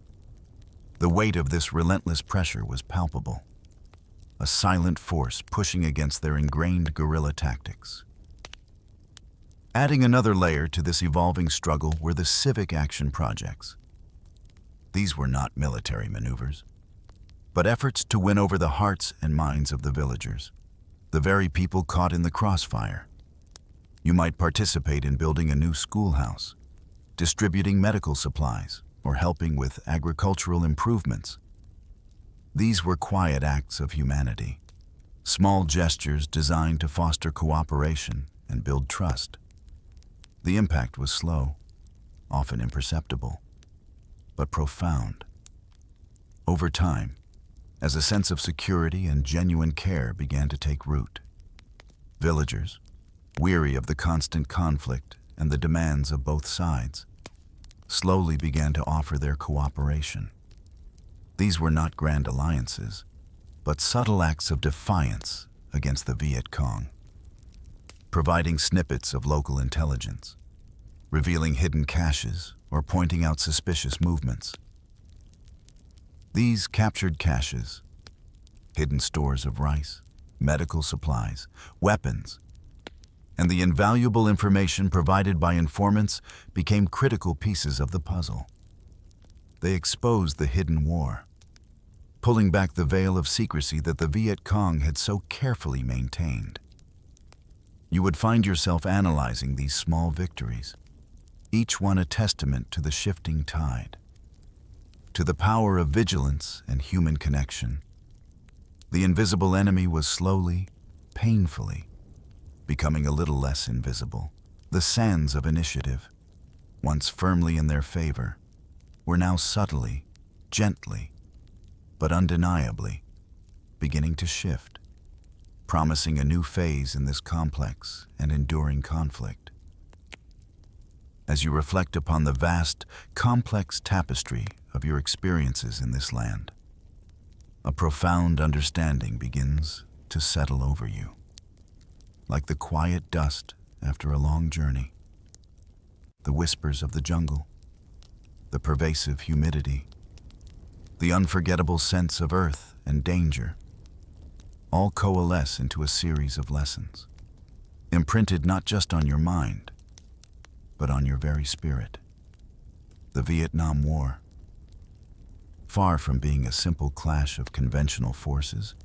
The weight of this relentless pressure was palpable, a silent force pushing against their ingrained guerrilla tactics. Adding another layer to this evolving struggle were the civic action projects. These were not military maneuvers, but efforts to win over the hearts and minds of the villagers, the very people caught in the crossfire. You might participate in building a new schoolhouse, distributing medical supplies, or helping with agricultural improvements. These were quiet acts of humanity, small gestures designed to foster cooperation and build trust. The impact was slow, often imperceptible, but profound. Over time, as a sense of security and genuine care began to take root, villagers, weary of the constant conflict and the demands of both sides, slowly began to offer their cooperation. These were not grand alliances, but subtle acts of defiance against the Viet Cong, providing snippets of local intelligence, revealing hidden caches, or pointing out suspicious movements. These captured caches, hidden stores of rice, medical supplies, weapons, and the invaluable information provided by informants became critical pieces of the puzzle. They exposed the hidden war, pulling back the veil of secrecy that the Viet Cong had so carefully maintained. You would find yourself analyzing these small victories, each one a testament to the shifting tide, to the power of vigilance and human connection. The invisible enemy was slowly, painfully, becoming a little less invisible. The sands of initiative, once firmly in their favor, were now subtly, gently, but undeniably, beginning to shift, promising a new phase in this complex and enduring conflict. As you reflect upon the vast, complex tapestry of your experiences in this land, a profound understanding begins to settle over you, like the quiet dust after a long journey, the whispers of the jungle, the pervasive humidity, the unforgettable sense of earth and danger, all coalesce into a series of lessons, imprinted not just on your mind, but on your very spirit. The Vietnam War, far from being a simple clash of conventional forces,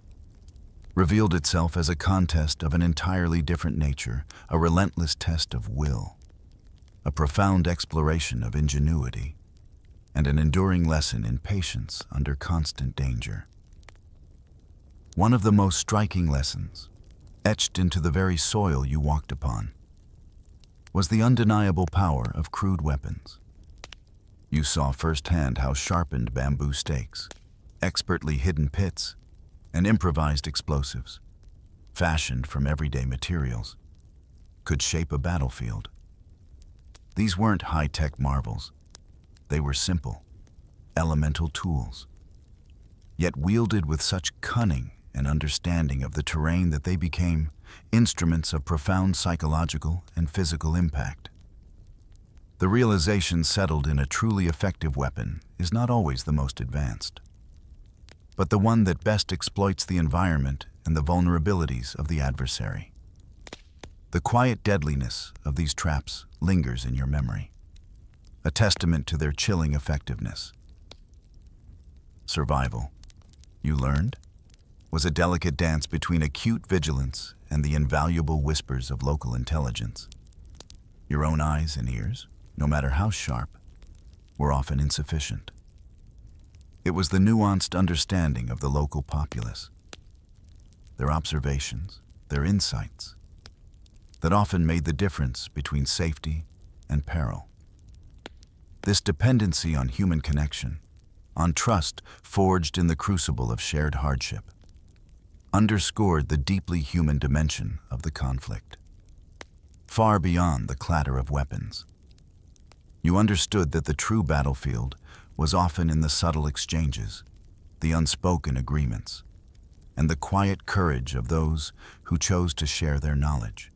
revealed itself as a contest of an entirely different nature, a relentless test of will, a profound exploration of ingenuity, and an enduring lesson in patience under constant danger. One of the most striking lessons, etched into the very soil you walked upon, was the undeniable power of crude weapons. You saw firsthand how sharpened bamboo stakes, expertly hidden pits, and improvised explosives, fashioned from everyday materials, could shape a battlefield. These weren't high-tech marvels. They were simple, elemental tools, yet wielded with such cunning and understanding of the terrain that they became instruments of profound psychological and physical impact. The realization settled in a truly effective weapon is not always the most advanced, but the one that best exploits the environment and the vulnerabilities of the adversary. The quiet deadliness of these traps lingers in your memory, a testament to their chilling effectiveness. Survival, you learned, was a delicate dance between acute vigilance and the invaluable whispers of local intelligence. Your own eyes and ears, no matter how sharp, were often insufficient. It was the nuanced understanding of the local populace, their observations, their insights, that often made the difference between safety and peril. This dependency on human connection, on trust forged in the crucible of shared hardship, underscored the deeply human dimension of the conflict. Far beyond the clatter of weapons, you understood that the true battlefield was often in the subtle exchanges, the unspoken agreements, and the quiet courage of those who chose to share their knowledge.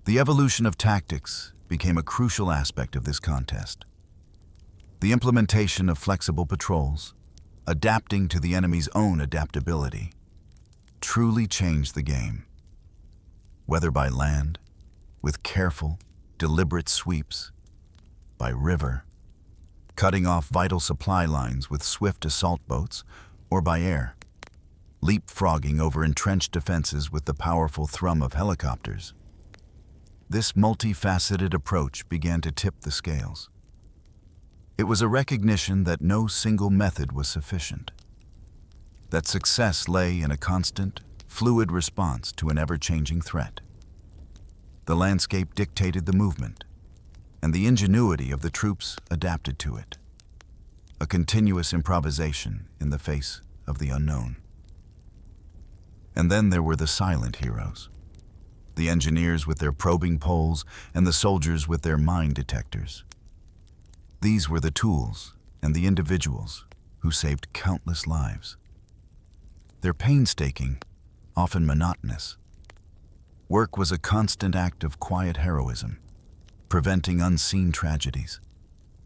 The evolution of tactics became a crucial aspect of this contest. The implementation of flexible patrols, adapting to the enemy's own adaptability, truly changed the game. Whether by land, with careful, deliberate sweeps, by river, cutting off vital supply lines with swift assault boats, or by air, leapfrogging over entrenched defenses with the powerful thrum of helicopters. This multifaceted approach began to tip the scales. It was a recognition that no single method was sufficient, that success lay in a constant, fluid response to an ever-changing threat. The landscape dictated the movement, and the ingenuity of the troops adapted to it, a continuous improvisation in the face of the unknown. And then there were the silent heroes, the engineers with their probing poles and the soldiers with their mine detectors. These were the tools and the individuals who saved countless lives. Their painstaking, often monotonous, work was a constant act of quiet heroism, preventing unseen tragedies,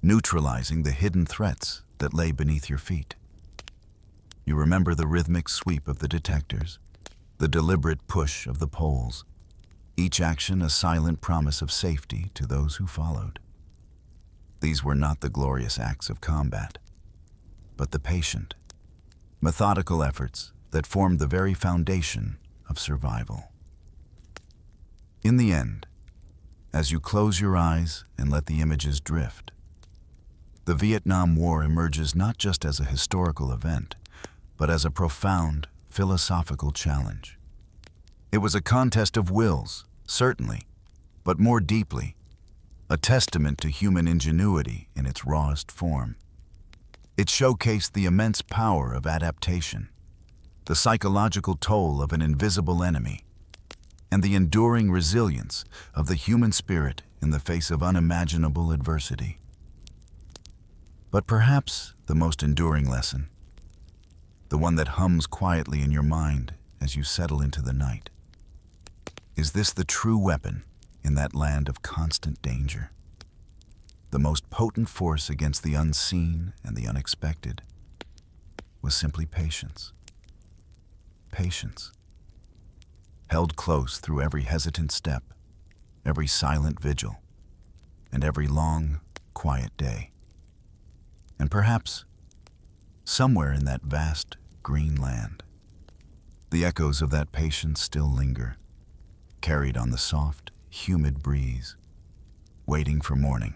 neutralizing the hidden threats that lay beneath your feet. You remember the rhythmic sweep of the detectors, the deliberate push of the poles, each action a silent promise of safety to those who followed. These were not the glorious acts of combat, but the patient, methodical efforts that formed the very foundation of survival. In the end, as you close your eyes and let the images drift, the Vietnam War emerges not just as a historical event, but as a profound philosophical challenge. It was a contest of wills, certainly, but more deeply, a testament to human ingenuity in its rawest form. It showcased the immense power of adaptation, the psychological toll of an invisible enemy, and the enduring resilience of the human spirit in the face of unimaginable adversity. But perhaps the most enduring lesson, the one that hums quietly in your mind as you settle into the night, is this: the true weapon in that land of constant danger? The most potent force against the unseen and the unexpected was simply patience. Patience, held close through every hesitant step, every silent vigil, and every long, quiet day. And perhaps, somewhere in that vast green land, the echoes of that patience still linger, carried on the soft, humid breeze, waiting for morning.